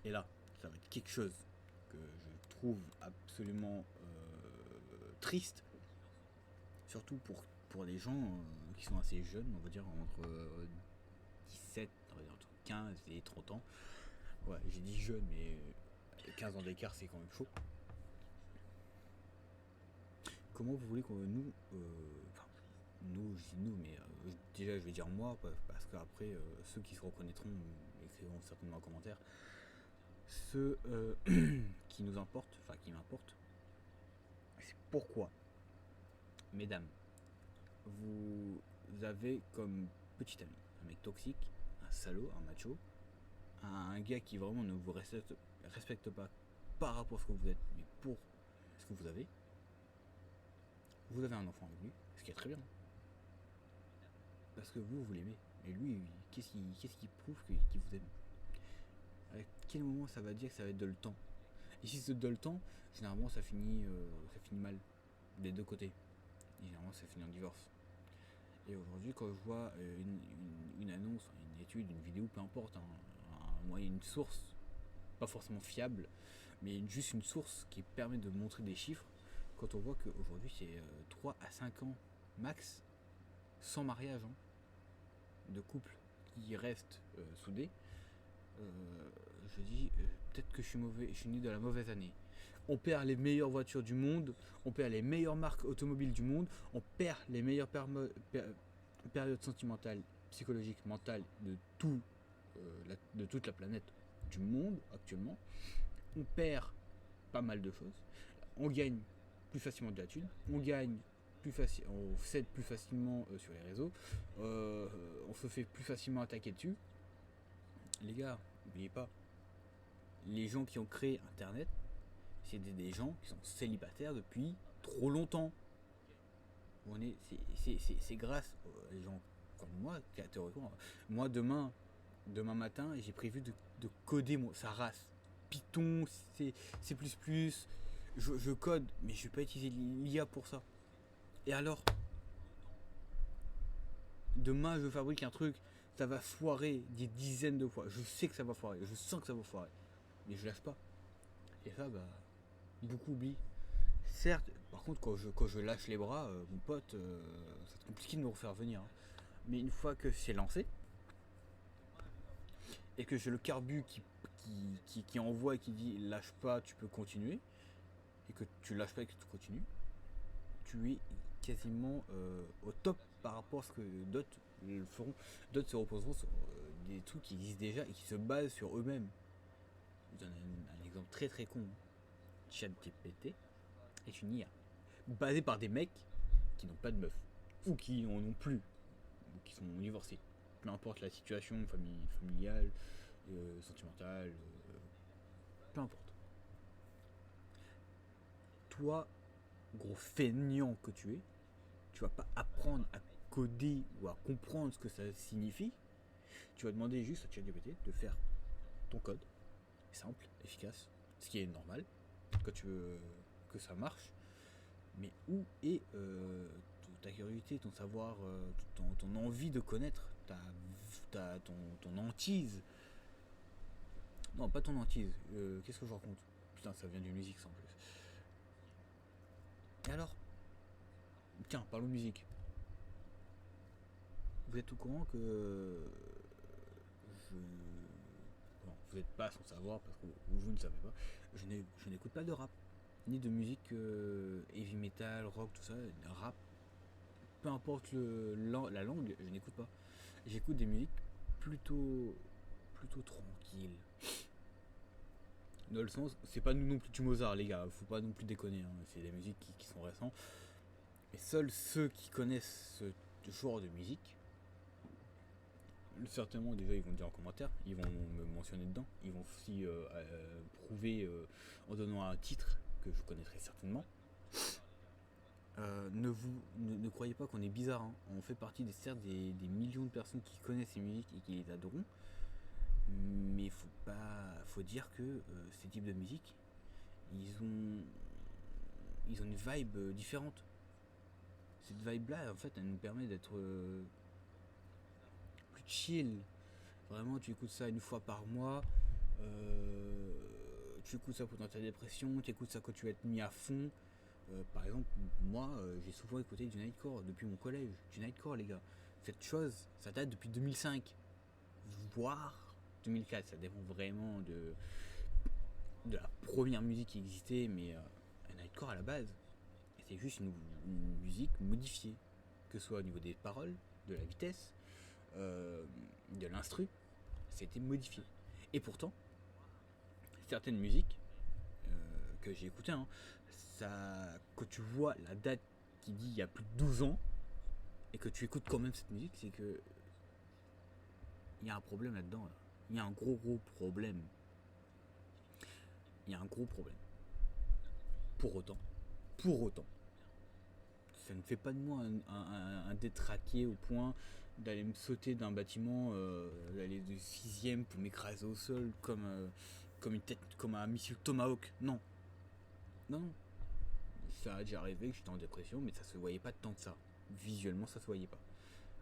et là, ça va être quelque chose que je trouve absolument triste, surtout pour les gens qui sont assez jeunes, on va dire entre 17, on va dire entre 15 et 30 ans. Ouais, j'ai dit jeune, mais 15 ans d'écart, c'est quand même chaud. Comment vous voulez qu'on nous, je dis nous, mais déjà je vais dire moi, parce qu'après ceux qui se reconnaîtront écriront certainement en commentaire. Ceux qui nous importent, enfin qui m'importent, c'est pourquoi, mesdames, vous avez comme petit ami un mec toxique, un salaud, un macho, un gars qui vraiment ne vous respecte pas par rapport à ce que vous êtes, mais pour ce que vous avez. Vous avez un enfant avec lui, ce qui est très bien, parce que vous l'aimez, mais lui, qu'est-ce qui prouve qu'il vous aime? À quel moment ça va dire que ça va être de le temps? Et si c'est de le temps, généralement ça finit mal des deux côtés. Et généralement ça finit en divorce. Et aujourd'hui, quand je vois une annonce, une étude, une vidéo, peu importe, une source, pas forcément fiable, mais juste une source qui permet de montrer des chiffres, quand on voit qu'aujourd'hui c'est 3 à 5 ans max, sans mariage, hein, de couples qui restent soudés, je dis peut-être que je suis mauvais, je suis né dans la mauvaise année. On perd les meilleures voitures du monde, on perd les meilleures marques automobiles du monde, on perd les meilleurs période sentimentale, psychologique, mentale de toute la planète, du monde actuellement. On perd pas mal de choses. On gagne plus facilement de la thune. On gagne on cède plus facilement sur les réseaux. On se fait plus facilement attaquer dessus. Les gars, n'oubliez pas, les gens qui ont créé Internet, c'est des gens qui sont célibataires depuis trop longtemps. C'est grâce aux gens comme moi, théoriquement. Moi, demain matin, j'ai prévu de coder sa race. Python, C++, je code, mais je vais pas utiliser l'IA pour ça. Et alors, demain, je fabrique un truc, ça va foirer des dizaines de fois. Je sais que ça va foirer, je sens que ça va foirer, mais je lâche pas. Et ça, bah, beaucoup oublient. Certes, par contre, quand je lâche les bras, mon pote, c'est compliqué de me refaire venir. Hein. Mais une fois que c'est lancé, et que j'ai le carbu qui envoie et qui dit lâche pas, tu peux continuer, et que tu lâches pas et que tu continues, tu es quasiment au top par rapport à ce que d'autres le feront. D'autres se reposeront sur des trucs qui existent déjà et qui se basent sur eux-mêmes. Je donne un exemple très très con. ChatGPT est une IA basée par des mecs qui n'ont pas de meuf, ou qui en ont plus, ou qui sont divorcés. Peu importe la situation familiale, sentimentale, peu importe. Toi, gros feignant que tu es, tu vas pas apprendre à coder ou à comprendre ce que ça signifie. Tu vas demander juste à ChatGPT de faire ton code, simple, efficace, ce qui est normal, quand tu veux que ça marche. Mais où est ta curiosité, ton savoir, ton envie de connaître, ton hantise? Non, pas ton hantise. Qu'est-ce que je raconte? Putain, ça vient d'une musique, ça en plus. Et alors, tiens, parlons de musique. Vous êtes au courant que bon, vous n'êtes pas sans savoir parce que vous ne savez pas. Je n'écoute pas de rap, ni de musique heavy metal, rock, tout ça. Rap, peu importe la langue, je n'écoute pas. J'écoute des musiques plutôt tranquilles. Dans le sens, c'est pas non plus du Mozart, les gars, faut pas non plus déconner, hein. C'est des musiques qui sont récentes. Et seuls ceux qui connaissent ce genre de musique, certainement déjà ils vont le dire en commentaire, ils vont me mentionner dedans, ils vont aussi prouver en donnant un titre que je connaîtrai certainement. Ne croyez pas qu'on est bizarre, hein. On fait partie des millions de personnes qui connaissent ces musiques et qui les adorent. Mais faut dire que ces types de musique, ils ont une vibe différente. Cette vibe là, en fait, elle nous permet d'être plus chill. Vraiment, tu écoutes ça une fois par mois, tu écoutes ça pendant ta dépression, tu écoutes ça quand tu vas être mis à fond. Par exemple, moi, j'ai souvent écouté du Nightcore depuis mon collège. Du Nightcore, les gars. Cette chose, ça date depuis 2005, voire 2004, ça dépend vraiment de la première musique qui existait, mais un Nightcore à la base, c'est juste une musique modifiée, que ce soit au niveau des paroles, de la vitesse, de l'instru, c'était modifié. Et pourtant, certaines musiques que j'ai écoutées, hein, quand tu vois la date qui dit il y a plus de 12 ans, et que tu écoutes quand même cette musique, c'est que il y a un problème là-dedans, là. Il y a un gros problème. Il y a un gros problème. Pour autant, ça ne fait pas de moi un détraqué au point d'aller me sauter d'un bâtiment, d'aller de 6ème pour m'écraser au sol comme un missile Tomahawk. Non. Ça a déjà arrivé que j'étais en dépression, mais ça se voyait pas tant que ça. Visuellement, ça se voyait pas.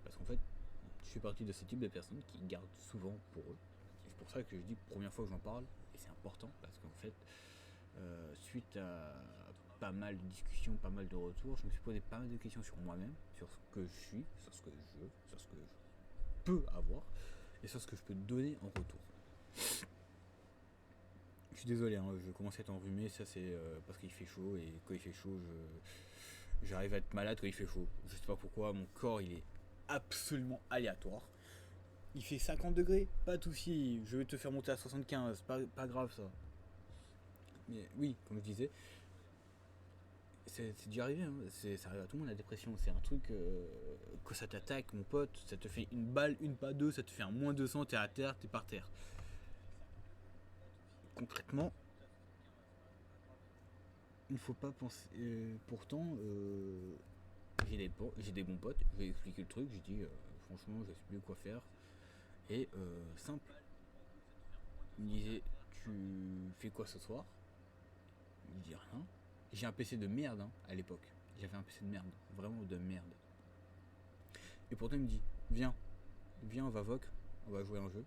Parce qu'en fait, je fais partie de ce type de personnes qui gardent souvent pour eux. C'est pour ça que je dis première fois que j'en parle, et c'est important parce qu'en fait, suite à pas mal de discussions, pas mal de retours, je me suis posé pas mal de questions sur moi-même, sur ce que je suis, sur ce que je veux, sur ce que je peux avoir et sur ce que je peux donner en retour. Je suis désolé, hein, je commence à être enrhumé, ça c'est parce qu'il fait chaud, et quand il fait chaud, j'arrive à être malade quand il fait chaud. Je sais pas pourquoi, mon corps il est absolument aléatoire. Il fait 50 degrés, pas de soucis, je vais te faire monter à 75, pas grave ça. Mais oui, comme je disais, c'est déjà arrivé, hein. Ça arrive à tout le monde la dépression, c'est un truc que ça t'attaque mon pote, ça te fait une balle, une pas deux, ça te fait un moins 200, t'es à terre, t'es par terre. Concrètement, il ne faut pas penser. Pourtant, j'ai des bons potes, je vais expliquer le truc, j'ai dit franchement, je sais plus quoi faire. Et simple. Il me disait, tu fais quoi ce soir? Il me dit rien. J'ai un PC de merde hein, à l'époque. J'avais un PC de merde, vraiment de merde. Et pourtant il me dit, viens, on va voc, on va jouer à un jeu.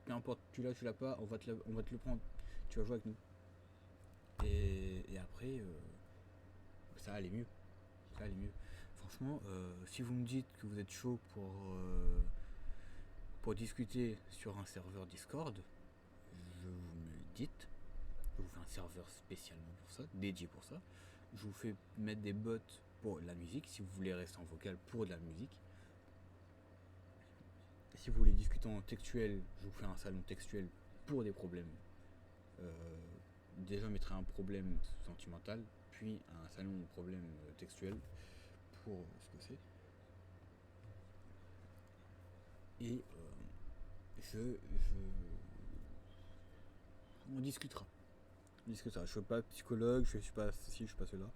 Peu importe, tu l'as pas, on va te le prendre. Tu vas jouer avec nous. Et après, ça allait mieux. Ça allait mieux. Franchement, si vous me dites que vous êtes chaud pour discuter sur un serveur Discord, je vous me le dites. Je vous fais un serveur spécialement pour ça, dédié pour ça. Je vous fais mettre des bots pour la musique, si vous voulez rester en vocal pour de la musique. Si vous voulez discuter en textuel, je vous fais un salon textuel pour des problèmes. Déjà, je mettrai un problème sentimental, puis un salon de problème textuel pour ce que c'est. Et on discutera. Je suis pas psychologue, je suis pas ceci, je suis pas cela.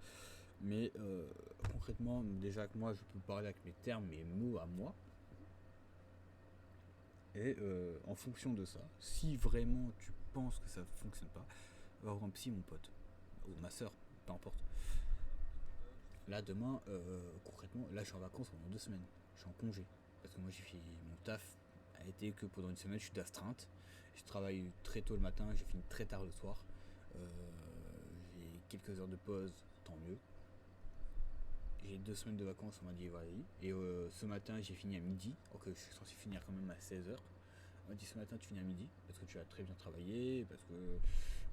Mais concrètement, déjà que moi, je peux parler avec mes termes, mes mots à moi. Et en fonction de ça, si vraiment tu penses que ça fonctionne pas, va voir un psy, mon pote, ou ma soeur, peu importe. Là, demain, concrètement, là, je suis en vacances pendant 2 semaines. Je suis en congé. Parce que moi, j'ai fait mon taf a été que pendant une semaine, je suis d'astreinte. Je travaille très tôt le matin, j'ai fini très tard le soir. J'ai quelques heures de pause, tant mieux. J'ai 2 semaines de vacances, on m'a dit vas-y. Et ce matin, j'ai fini à midi. Alors que je suis censé finir quand même à 16h. On m'a dit ce matin, tu finis à midi. Parce que tu as très bien travaillé. Parce que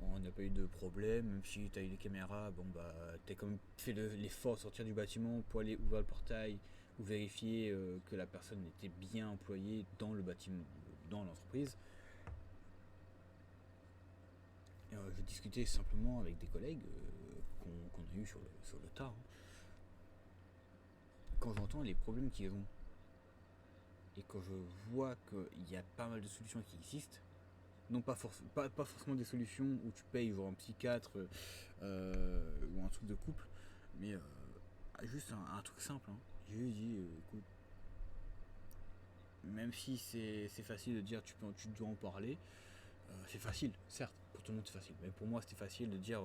on n'a pas eu de problème. Même si tu as eu les caméras, bon bah, tu as quand même fait l'effort de sortir du bâtiment pour aller ouvrir le portail. Ou vérifier que la personne était bien employée dans le bâtiment, dans l'entreprise. Je discutais simplement avec des collègues qu'on a eu sur le tas. Hein. Quand j'entends les problèmes qu'ils ont et quand je vois qu'il y a pas mal de solutions qui existent, non pas forcément des solutions où tu payes genre un psychiatre ou un truc de couple, mais juste un truc simple. Hein. J'ai juste dit, écoute, même si c'est facile de dire tu dois en parler, c'est facile, certes, pour tout le monde c'est facile, mais pour moi c'était facile de dire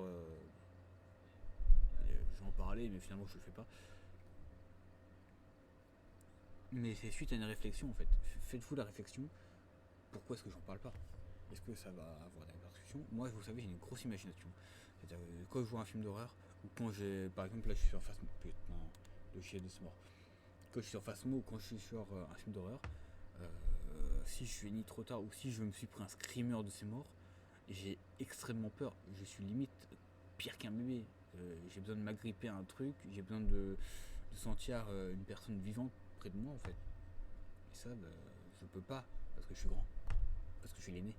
je vais en parler, mais finalement je le fais pas. Mais c'est suite à une réflexion en fait. Faites-vous la réflexion, pourquoi est-ce que j'en parle pas? Est-ce que ça va avoir des répercussions? Moi, vous savez, j'ai une grosse imagination. C'est-à-dire quand je vois un film d'horreur, ou quand j'ai, par exemple là je suis sur Phasmo, putain, le chien de ce mort. Quand je suis sur Phasmo ou quand je suis sur un film d'horreur, si je suis ni trop tard ou si je me suis pris un screamer de ces morts, j'ai extrêmement peur. Je suis limite pire qu'un bébé. J'ai besoin de m'agripper à un truc, j'ai besoin de sentir une personne vivante près de moi en fait. Et ça, bah, je peux pas parce que je suis grand, parce que je suis l'aîné,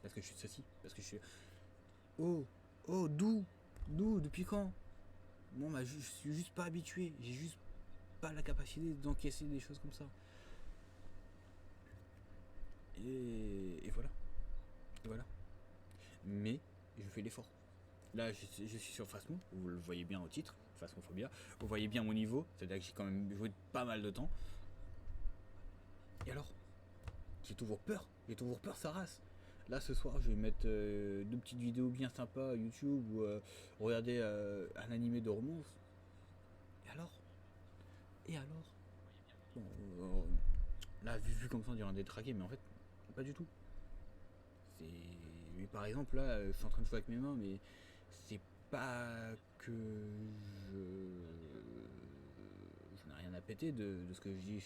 parce que je suis ceci, parce que je suis. Oh, d'où, depuis quand? Bon, bah, je suis juste pas habitué, j'ai juste pas la capacité d'encaisser des choses comme ça. Et voilà. Mais je fais l'effort. Là, je suis sur Phasmo, vous le voyez bien au titre, Phasmophobia. Vous voyez bien mon niveau, c'est-à-dire que j'ai quand même joué pas mal de temps. Et alors, j'ai toujours peur, sa race. Là, ce soir, je vais mettre 2 petites vidéos bien sympas à YouTube ou regarder un animé de romance. Et alors bon, là, vu comme ça, on dirait un détraqué, mais en fait, pas du tout. Mais par exemple, là, je suis en train de jouer avec mes mains, mais c'est pas que je n'ai rien à péter de ce que je dis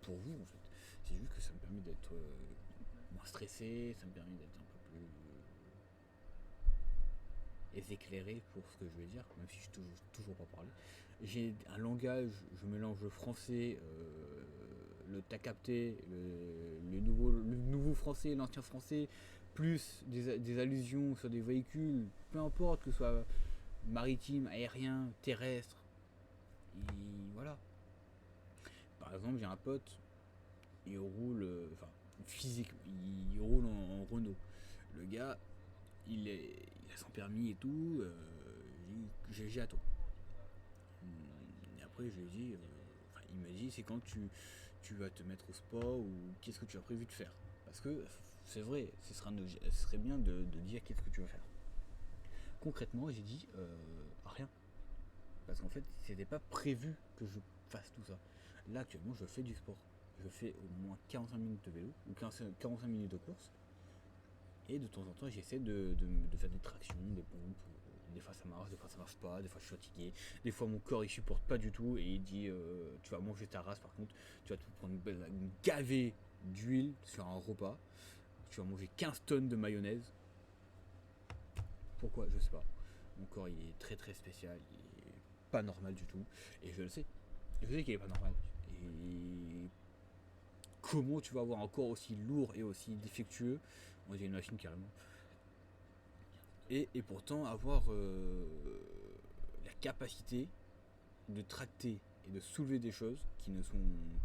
pour vous, en fait. C'est juste que ça me permet d'être moins stressé, ça me permet d'être un peu plus éclairé pour ce que je vais dire, même si je ne toujours pas parlé. J'ai un langage, je mélange le français, t'as capté, le nouveau français, l'ancien français, plus des allusions sur des véhicules, peu importe que ce soit maritime, aérien, terrestre, et voilà. Par exemple, j'ai un pote, il roule, enfin, physique, il roule en Renault. Le gars, il a son permis et tout, GG à toi. Et après, je lui ai dit, enfin, il m'a dit, c'est quand tu vas te mettre au sport ou qu'est-ce que tu as prévu de faire. Parce que c'est vrai, ce serait bien de dire qu'est-ce que tu vas faire. Concrètement, j'ai dit rien. Parce qu'en fait, c'était pas prévu que je fasse tout ça. Là, actuellement, je fais du sport. Je fais au moins 45 minutes de vélo ou 45 minutes de course. Et de temps en temps, j'essaie de faire des tractions, des pompes. Des fois ça marche pas, des fois je suis fatigué, des fois mon corps il supporte pas du tout et il dit tu vas manger ta race par contre, tu vas te prendre une gavée d'huile sur un repas, tu vas manger 15 tonnes de mayonnaise. Pourquoi? Je sais pas. Mon corps il est très très spécial, il est pas normal du tout et je le sais. Je sais qu'il est pas normal. Et comment tu vas avoir un corps aussi lourd et aussi défectueux? On dirait une machine carrément. Et pourtant avoir la capacité de tracter et de soulever des choses qui ne sont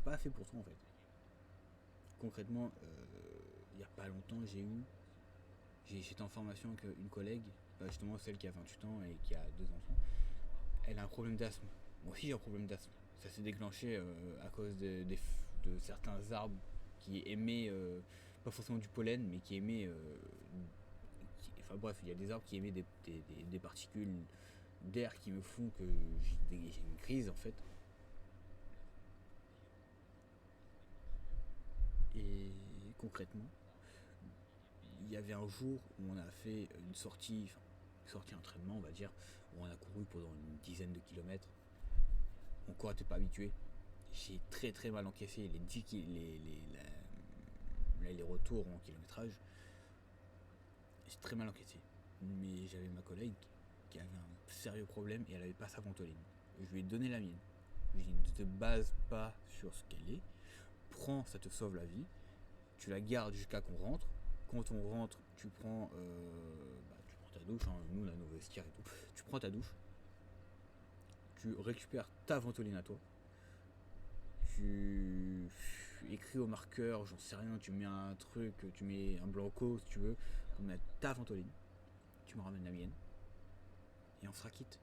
pas faites pour toi en fait. Concrètement, il n'y a pas longtemps, j'étais en formation avec une collègue, justement celle qui a 28 ans et qui a 2 enfants. Elle a un problème d'asthme. Moi aussi j'ai un problème d'asthme. Ça s'est déclenché à cause de certains arbres qui émettent, pas forcément du pollen, mais qui émettent... Enfin bref, il y a des arbres qui émettent des particules d'air qui me font que j'ai une crise en fait. Et concrètement, il y avait un jour où on a fait une sortie entraînement on va dire, où on a couru pendant une dizaine de kilomètres. Mon corps n'était pas habitué. J'ai très très mal encaissé les retours en kilométrage. J'ai très mal encaissé. Mais j'avais ma collègue qui avait un sérieux problème et elle avait pas sa ventoline. Je lui ai donné la mienne. Je lui ai dit ne te base pas sur ce qu'elle est. Prends, ça te sauve la vie. Tu la gardes jusqu'à qu'on rentre. Quand on rentre, tu prends ta douche. Hein. Nous on a nos vestiaires et tout. Tu prends ta douche. Tu récupères ta ventoline à toi. Tu écris au marqueur, j'en sais rien, tu mets un truc, tu mets un blanco si tu veux, pour mettre ta ventoline. Tu me ramènes la mienne. Et on sera quitte.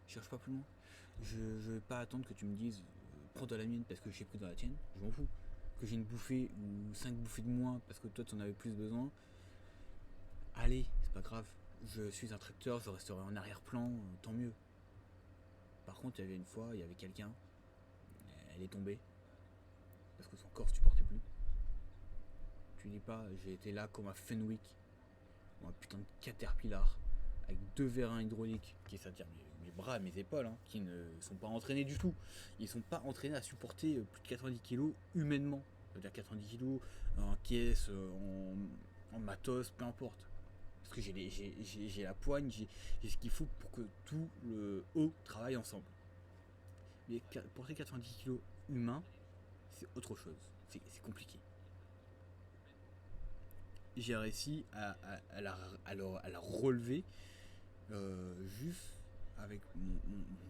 Je cherche pas plus loin. Je vais pas attendre que tu me dises prends de la mienne parce que j'ai pris dans la tienne. Je m'en fous. Que j'ai une bouffée ou 5 bouffées de moins parce que toi tu en avais plus besoin. Allez, c'est pas grave. Je suis un tracteur, je resterai en arrière-plan, tant mieux. Par contre, il y avait une fois, il y avait quelqu'un, elle est tombée parce que son corps supportait plus. Tu dis pas, j'ai été là comme un Fenwick ou un putain de Caterpillar avec 2 vérins hydrauliques qui s'attirent mes bras et mes épaules, hein, qui ne sont pas entraînés du tout. Ils sont pas entraînés à supporter plus de 90 kg humainement. C'est-à-dire 90 kg en caisse, en matos, peu importe. Parce que j'ai la poigne, j'ai ce qu'il faut pour que tout le haut travaille ensemble. Mais porter 90 kg humain, c'est autre chose. C'est compliqué. J'ai réussi à la relever juste avec mon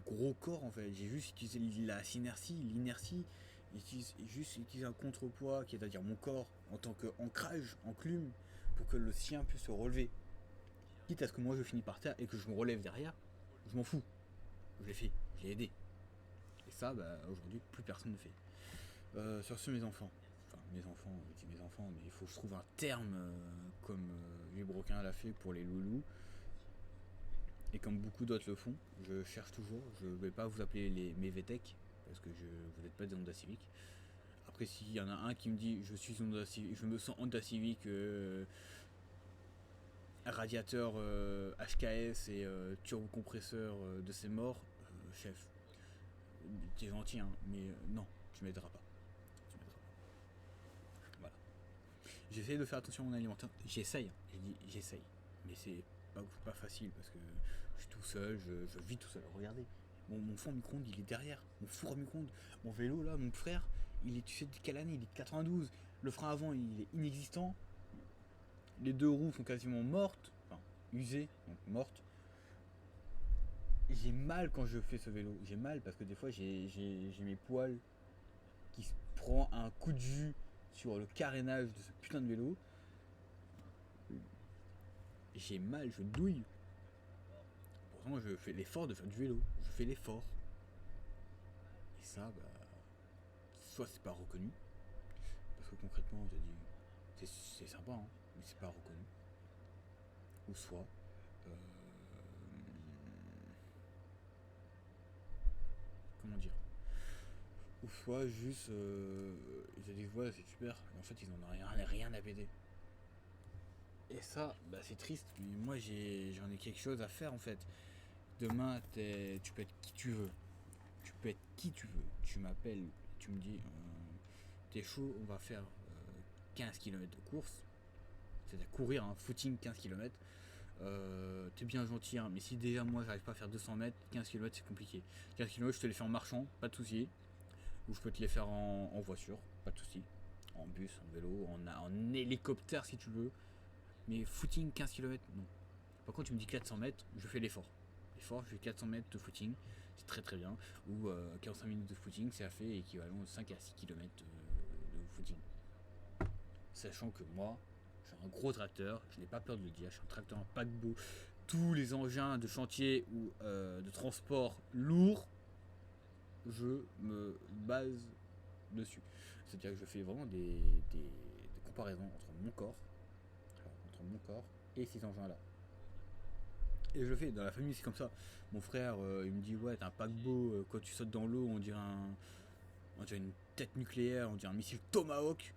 gros corps en fait. J'ai juste utilisé l'inertie, juste utilisé un contrepoids, qui est à dire mon corps en tant qu'ancrage, enclume, pour que le sien puisse se relever. Quitte à ce que moi je finis par terre et que je me relève derrière, je m'en fous. Je l'ai fait, je l'ai aidé. Et ça, aujourd'hui, plus personne ne fait. Sur ce, mes enfants, je dis mes enfants, mais il faut que je trouve un terme comme Vibroquin l'a fait pour les loulous. Et comme beaucoup d'autres le font, je cherche toujours. Je ne vais pas vous appeler mes VTech parce que vous n'êtes pas des Honda Civic. Après, s'il y en a un qui me dit je me sens Honda Civic, radiateur HKS et turbocompresseur de ses morts, chef, t'es gentil, hein, mais non, tu m'aideras pas. Voilà. J'essaie de faire attention à mon alimentation. J'essaye, mais c'est pas facile parce que je suis tout seul, je vis tout seul. Regardez, mon four micro-ondes il est derrière, mon four micro-ondes, mon vélo là, mon frère, tu sais de quelle année? Il est de 92. Le frein avant, il est inexistant. Les deux roues sont quasiment mortes, enfin usées, donc mortes. J'ai mal quand je fais ce vélo. J'ai mal parce que des fois j'ai mes poils qui se prend un coup de jus sur le carénage de ce putain de vélo. J'ai mal, je douille. Pourtant je fais l'effort de faire du vélo. Je fais l'effort. Et ça, bah, soit c'est pas reconnu, parce que concrètement, je dis, c'est sympa, hein, mais c'est pas reconnu. Ou soit, comment dire, ou soit juste, ils ont dit ouais c'est super, et en fait ils en ont rien à péter. Et ça, bah c'est triste, mais moi j'en ai quelque chose à faire en fait. Demain, tu peux être qui tu veux. Tu peux être qui tu veux. Tu m'appelles, tu me dis, t'es chaud, on va faire 15 km de course. C'est-à-dire courir un footing 15 km. T'es bien gentil, hein, mais si déjà moi j'arrive pas à faire 200 mètres, 15 km c'est compliqué. 15 km je te les fais en marchant, pas de soucis. Ou je peux te les faire en voiture, pas de soucis. En bus, en vélo, en hélicoptère si tu veux. Mais footing 15 km, non. Par contre, tu me dis 400 mètres, je fais l'effort. Je fais 400 mètres de footing, c'est très très bien. Ou 45 minutes de footing, ça fait équivalent de 5 à 6 km de footing. Sachant que moi, je suis un gros tracteur, je n'ai pas peur de le dire, je suis un tracteur, un paquebot. Tous les engins de chantier ou de transport lourd, je me base dessus. C'est-à-dire que je fais vraiment des comparaisons entre mon corps et ces engins-là. Et je le fais, dans la famille c'est comme ça. Mon frère il me dit ouais t'as un paquebot, quand tu sautes dans l'eau on dirait une tête nucléaire, on dirait un missile Tomahawk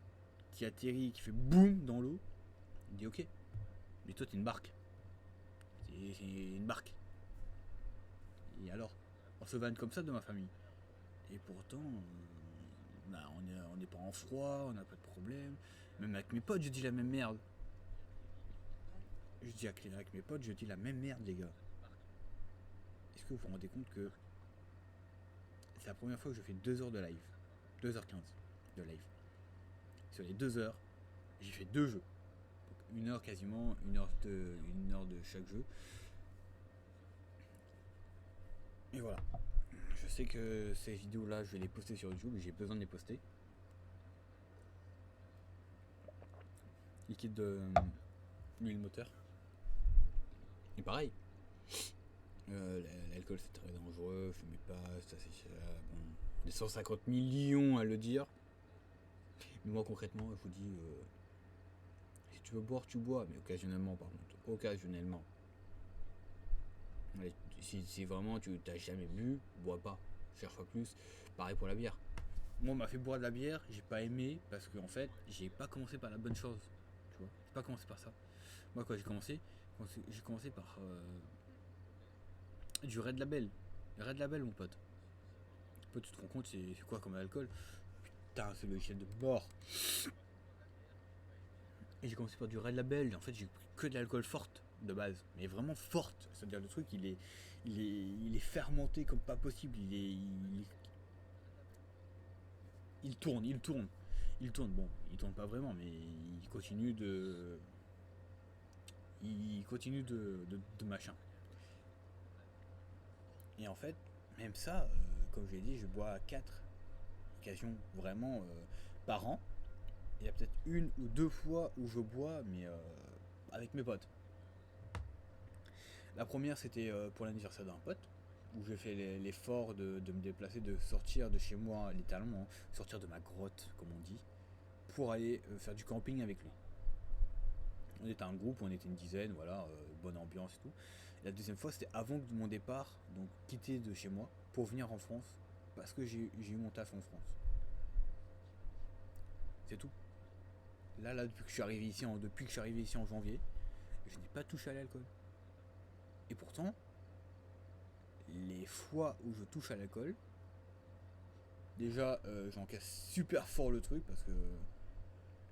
qui atterrit, qui fait boum dans l'eau. Il me dit ok, mais toi t'es une barque. C'est une barque. Et alors, on se vanne comme ça de ma famille. Et pourtant, bah, on n'est pas en froid, on n'a pas de problème. Même avec mes potes je dis la même merde. Je dis avec mes potes, je dis la même merde, les gars. Est-ce que vous vous rendez compte que c'est la première fois que je fais 2 heures de live, 2h15 de live. Sur les 2 heures, j'ai fait 2 jeux. Donc 1 heure quasiment, 1 heure de chaque jeu. Et voilà. Je sais que ces vidéos-là, je vais les poster sur YouTube, j'ai besoin de les poster. Liquide de l'huile moteur. Et pareil, l'alcool c'est très dangereux, fumez pas, ça c'est bon, des 150 millions à le dire. Mais moi concrètement, je vous dis, si tu veux boire, tu bois, mais occasionnellement par contre, occasionnellement. Ouais, si vraiment tu t'as jamais bu, bois pas, cherche pas plus. Pareil pour la bière. Moi on m'a fait boire de la bière, j'ai pas aimé parce que en fait j'ai pas commencé par la bonne chose, tu vois, j'ai pas commencé par ça. Moi quand j'ai commencé par du Red Label. Red Label, mon pote. Tu te rends compte, c'est quoi comme alcool? Putain, c'est le logiciel de mort. Et j'ai commencé par du Red Label. Et en fait, j'ai pris que de l'alcool forte de base, mais vraiment forte. C'est-à-dire le truc, il est fermenté comme pas possible. Il tourne. Bon, il tourne pas vraiment, mais il continue de machin. Et en fait, même ça, comme je l'ai dit, je bois à 4 occasions vraiment par an. Il y a peut-être 1 ou 2 fois où je bois, mais avec mes potes. La première, c'était pour l'anniversaire d'un pote, où j'ai fait l'effort de me déplacer, de sortir de chez moi, littéralement, hein, sortir de ma grotte, comme on dit, pour aller faire du camping avec lui. On était un groupe, on était une dizaine, voilà, bonne ambiance et tout. La deuxième fois, c'était avant mon départ, donc quitter de chez moi pour venir en France, parce que j'ai eu mon taf en France. C'est tout. Là, depuis que je suis arrivé ici en janvier, je n'ai pas touché à l'alcool. Et pourtant, les fois où je touche à l'alcool, déjà, j'encaisse super fort le truc parce que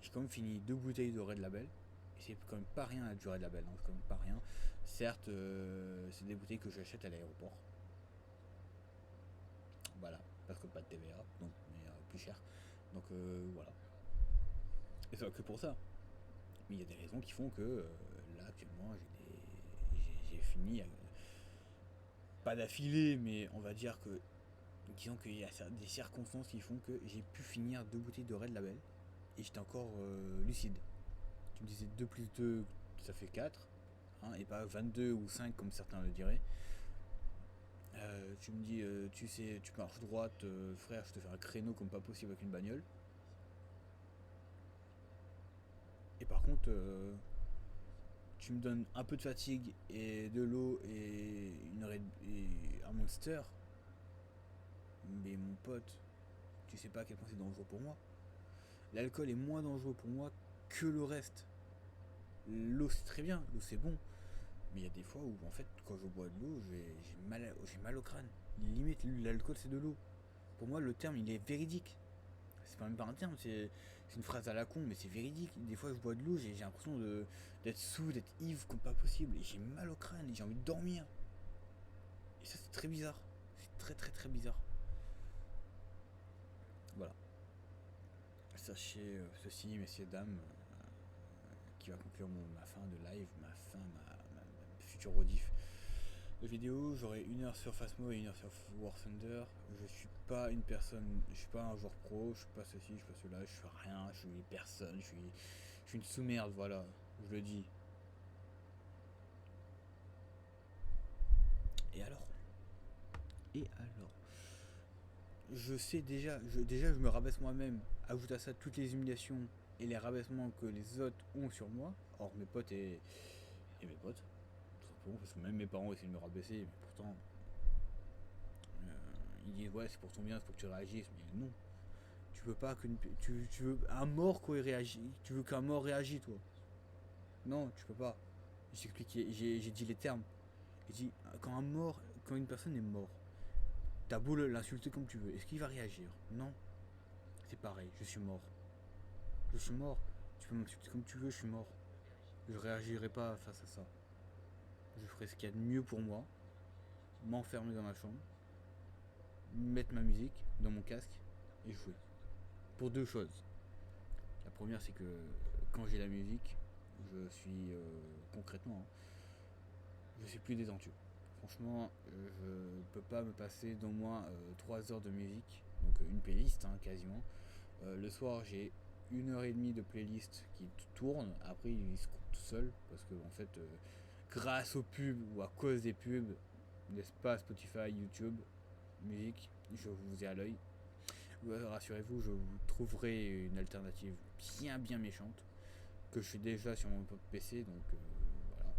j'ai quand même fini 2 bouteilles de Red Label. Et c'est quand même pas rien à du Red Label, hein, c'est quand même pas rien. Certes, c'est des bouteilles que j'achète à l'aéroport. Voilà, parce que pas de TVA, donc mais plus cher. Donc voilà. Et c'est pas que pour ça. Mais il y a des raisons qui font que là actuellement j'ai fini, pas d'affilée, mais on va dire que disons qu'il y a des circonstances qui font que j'ai pu finir 2 bouteilles de Red Label et j'étais encore lucide. Tu me disais 2 plus 2 ça fait 4, hein, et pas 22 ou 5 comme certains le diraient. Tu me dis tu sais tu marches droite, frère, je te fais un créneau comme pas possible avec une bagnole. Et par contre tu me donnes un peu de fatigue et de l'eau et un Monster. Mais mon pote, tu sais pas à quel point c'est dangereux pour moi. L'alcool est moins dangereux pour moi que le reste. L'eau c'est très bien, l'eau c'est bon. Mais il y a des fois où en fait quand je bois de l'eau j'ai mal au crâne. Limite l'alcool c'est de l'eau. Pour moi le terme il est véridique. C'est même pas un terme, c'est une phrase à la con mais c'est véridique. Des fois je bois de l'eau, j'ai l'impression d'être sous, d'être ivre comme pas possible. Et j'ai mal au crâne et j'ai envie de dormir. Et ça c'est très bizarre. C'est très bizarre. Voilà. Sachez ceci, messieurs, dames, qui va conclure ma fin de live, ma future rediff de vidéo. J'aurai 1 heure sur Phasmo et 1 heure sur War Thunder. Je suis pas une personne, je suis pas un joueur pro, je suis pas ceci, je suis pas cela, je suis rien, je suis personne, je suis une sous-merde, voilà, je le dis. Et alors je sais déjà, je me rabaisse moi-même. Ajoute à ça toutes les humiliations et les rabaissements que les autres ont sur moi, hors mes potes et mes potes, tout simplement, parce que même mes parents essaient de me rabaisser, mais pourtant ils disent ouais c'est pour ton bien, c'est pour que tu réagisses, mais non, tu veux pas tu veux un mort quoi, il réagit, tu veux qu'un mort réagisse toi, non tu peux pas. J'ai expliqué, j'ai dit les termes, j'ai dit quand une personne est morte, t'as beau l'insulter comme tu veux, est-ce qu'il va réagir? Non. C'est pareil, je suis mort. Je suis mort. Tu peux m'insulter comme tu veux, je suis mort. Je réagirai pas face à ça. Je ferai ce qu'il y a de mieux pour moi. M'enfermer dans ma chambre. Mettre ma musique dans mon casque et jouer. Pour 2 choses. La première, c'est que quand j'ai la musique, je suis concrètement, je suis plus détendu. Franchement, je peux pas me passer d'au moins 3 heures de musique, donc une playlist hein, quasiment. Le soir, j'ai 1 heure et demie de playlist qui tourne. Après, il se coupe tout seul parce que en fait, grâce aux pubs ou à cause des pubs, n'est-ce pas, Spotify, YouTube, musique, je vous ai à l'œil. Rassurez-vous, je vous trouverai une alternative bien méchante que je suis déjà sur mon PC, donc voilà.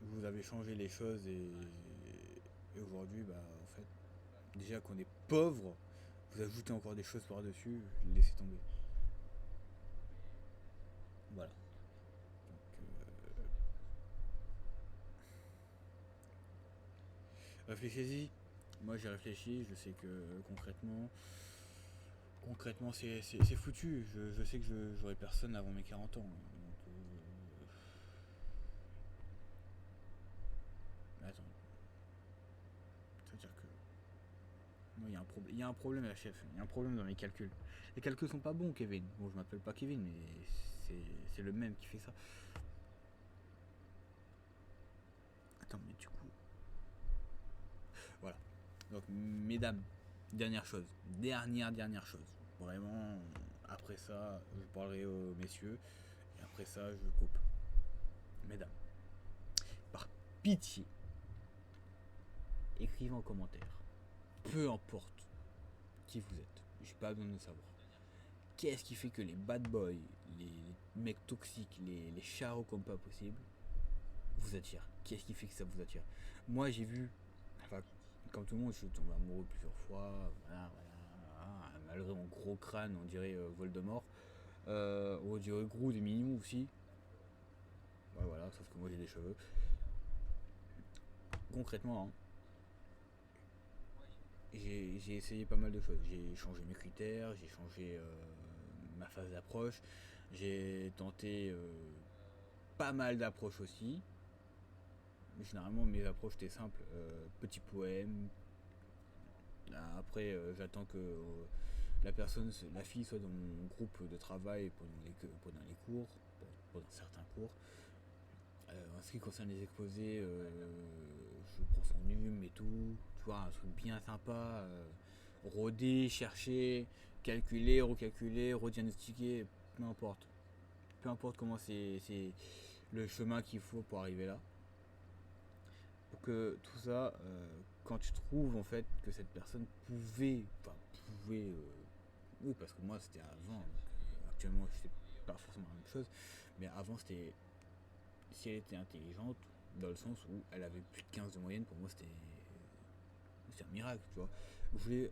Vous avez changé les choses et aujourd'hui, bah en fait, déjà qu'on est pauvre, vous ajoutez encore des choses par-dessus, laissez tomber. Voilà. Donc, réfléchissez-y. Moi j'ai réfléchi, je sais que concrètement c'est foutu. Je sais que j'aurai personne avant mes 40 ans. Donc, attends. C'est-à-dire que non, il y a un problème à la chef, il y a un problème dans les calculs. Les calculs sont pas bons, Kevin. Bon, je m'appelle pas Kevin, mais c'est le même qui fait ça. Attends, mais du coup. Voilà. Donc, mesdames, dernière chose. Dernière chose. Vraiment, après ça, je parlerai aux messieurs. Et après ça, je coupe. Mesdames, par pitié, écrivez en commentaire. Peu importe qui vous êtes. J'ai pas besoin de savoir. Qu'est-ce qui fait que les bad boys, les mecs toxiques, les charros comme pas possible, vous attirent? Qu'est-ce qui fait que ça vous attire? Moi, j'ai vu, enfin, comme tout le monde, je suis tombé amoureux plusieurs fois. Voilà. Malgré mon gros crâne, on dirait Voldemort. On dirait Groot et Mignon aussi. Ouais, voilà, sauf que moi j'ai des cheveux. Concrètement, hein, j'ai essayé pas mal de choses. J'ai changé mes critères, j'ai changé ma phase d'approche. J'ai tenté pas mal d'approches aussi. Généralement, mes approches étaient simples. Petit poème. Après, j'attends que la fille soit dans mon groupe de travail pendant les cours, pendant certains cours. En ce qui concerne les exposés, je prends son num et tout, tu vois, un truc bien sympa, rôder, chercher, calculer, recalculer, rediagnostiquer, peu importe. Peu importe comment c'est le chemin qu'il faut pour arriver là. Pour que tout ça, quand tu trouves en fait que cette personne pouvait, oui, parce que moi c'était avant, donc, actuellement je sais pas forcément la même chose, mais avant c'était, si elle était intelligente, dans le sens où elle avait plus de 15 de moyenne, pour moi c'est un miracle, tu vois. Je voulais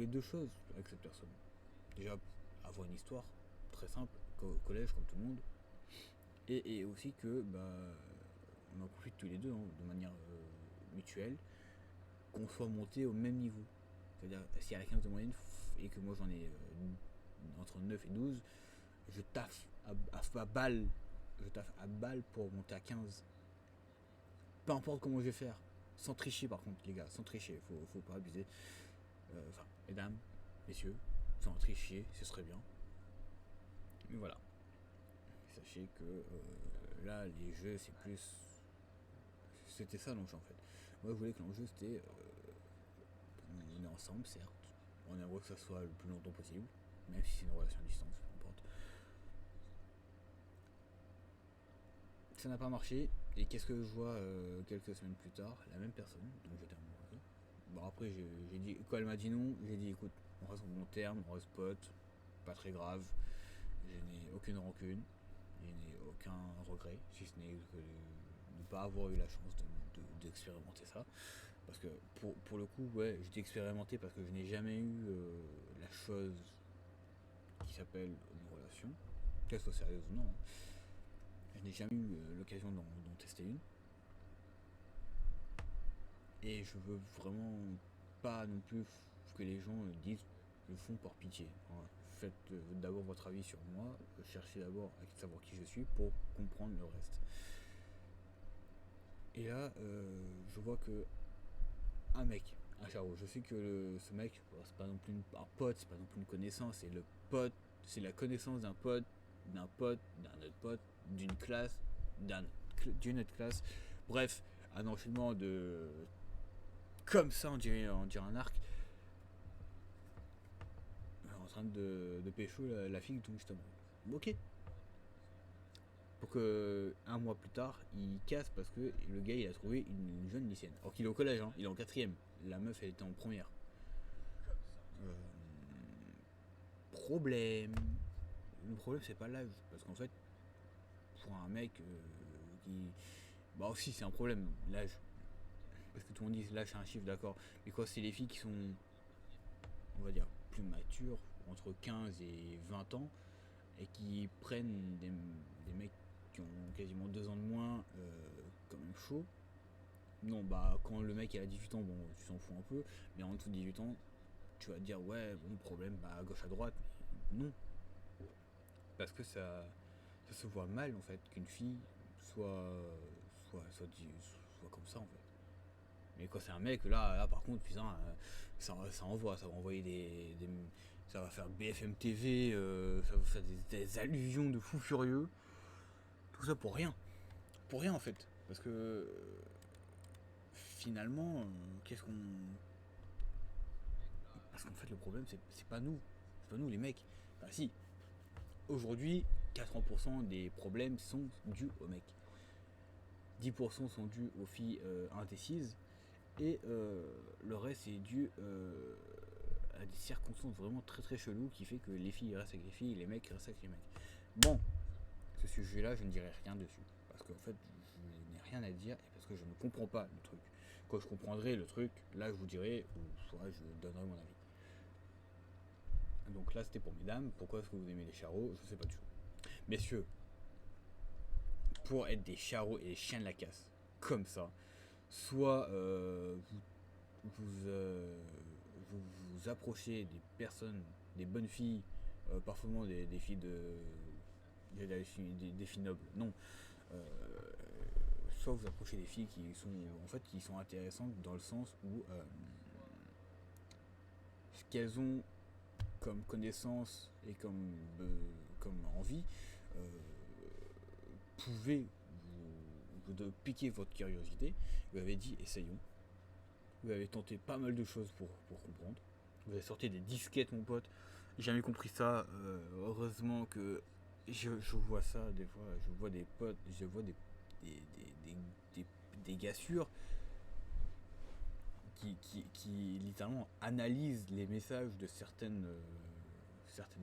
deux choses avec cette personne. Déjà, avoir une histoire très simple, au collège comme tout le monde, et aussi que on en profite tous les deux, hein, de manière mutuelle, qu'on soit monté au même niveau. C'est-à-dire, si elle a 15 de moyenne et que moi j'en ai entre 9 et 12, je taffe à balle. Je taffe à balle pour monter à 15. Peu importe comment je vais faire. Sans tricher par contre, les gars, sans tricher, faut pas abuser. Enfin, mesdames, messieurs, sans tricher, ce serait bien. Mais voilà. Sachez que là, les jeux, c'est plus. C'était ça l'enjeu en fait. Moi, je voulais que l'enjeu c'était. On est ensemble, certes. On aimerait que ça soit le plus longtemps possible, même si c'est une relation à distance, peu importe. Ça n'a pas marché, et qu'est-ce que je vois quelques semaines plus tard? La même personne, donc j'étais amoureux. Bon, après, j'ai dit, quand elle m'a dit non, j'ai dit écoute, on reste en bon terme, on reste potes, pas très grave. Je n'ai aucune rancune, je n'ai aucun regret, si ce n'est que de ne pas avoir eu la chance d'expérimenter ça. Parce que pour le coup, ouais, j'ai expérimenté parce que je n'ai jamais eu la chose qui s'appelle une relation, qu'elle soit sérieuse ou non. Hein. Je n'ai jamais eu l'occasion d'en tester une. Et je veux vraiment pas non plus que les gens disent le font par pitié. Hein. Faites d'abord votre avis sur moi, cherchez d'abord à savoir qui je suis pour comprendre le reste. Et là, je vois que un mec, un charreau, je sais que ce mec, c'est pas non plus un pote, c'est pas non plus une connaissance, c'est le pote, c'est la connaissance d'un pote, d'un autre pote, d'une classe, d'une autre classe. Bref, un enchaînement de. Comme ça, on dirait un arc. En train de pécho la fille dont justement. Ok. Pour que un mois plus tard, il casse parce que le gars il a trouvé une jeune lycéenne. Alors qu'il est au collège, hein, il est en 4ème. La meuf elle était en première. Problème. Le problème c'est pas l'âge. Parce qu'en fait, pour un mec qui. Bah aussi c'est un problème, l'âge. Parce que tout le monde dit l'âge c'est un chiffre, d'accord. Mais quoi, c'est les filles qui sont, on va dire, plus matures, entre 15 et 20 ans, et qui prennent des mecs qui ont quasiment 2 ans de moins, quand même chaud. Non, bah quand le mec il a 18 ans, bon, tu s'en fous un peu, mais en dessous de 18 ans, tu vas te dire, ouais, bon, problème, bah à gauche, à droite. Non. Parce que ça se voit mal, en fait, qu'une fille soit comme ça, en fait. Mais quand c'est un mec, là par contre, putain, ça envoie, ça va envoyer ça va faire BFM TV, ça va faire des allusions de fous furieux. Tout ça pour rien. Pour rien, en fait. Parce que finalement, qu'est-ce qu'on. Parce qu'en fait, le problème, c'est pas nous. C'est pas nous, les mecs. Enfin, si. Aujourd'hui, 80% des problèmes sont dus aux mecs. 10% sont dus aux filles indécises. Et le reste est dû à des circonstances vraiment très très cheloues qui fait que les filles restent avec les filles et les mecs restent avec les mecs. Bon, ce sujet-là, je ne dirai rien dessus. Parce qu'en fait, je n'ai rien à dire et parce que je ne comprends pas le truc. Quand je comprendrai le truc, là je vous dirai, ou soit je donnerai mon avis. Donc là c'était pour mesdames, pourquoi est-ce que vous aimez les charros? Je sais pas du tout. Messieurs, pour être des charros et des chiens de la casse, comme ça, soit vous approchez des personnes, des bonnes filles, parfois des filles des filles nobles, non. Soit vous approchez des filles qui sont intéressantes dans le sens où ce qu'elles ont comme connaissance et comme envie, pouvait vous piquer votre curiosité. Vous avez dit essayons. Vous avez tenté pas mal de choses pour comprendre. Vous avez sorti des disquettes, mon pote. J'ai jamais compris ça. Heureusement que je vois ça des fois. Je vois des potes, je vois des gars sûrs qui littéralement analysent les messages de certaines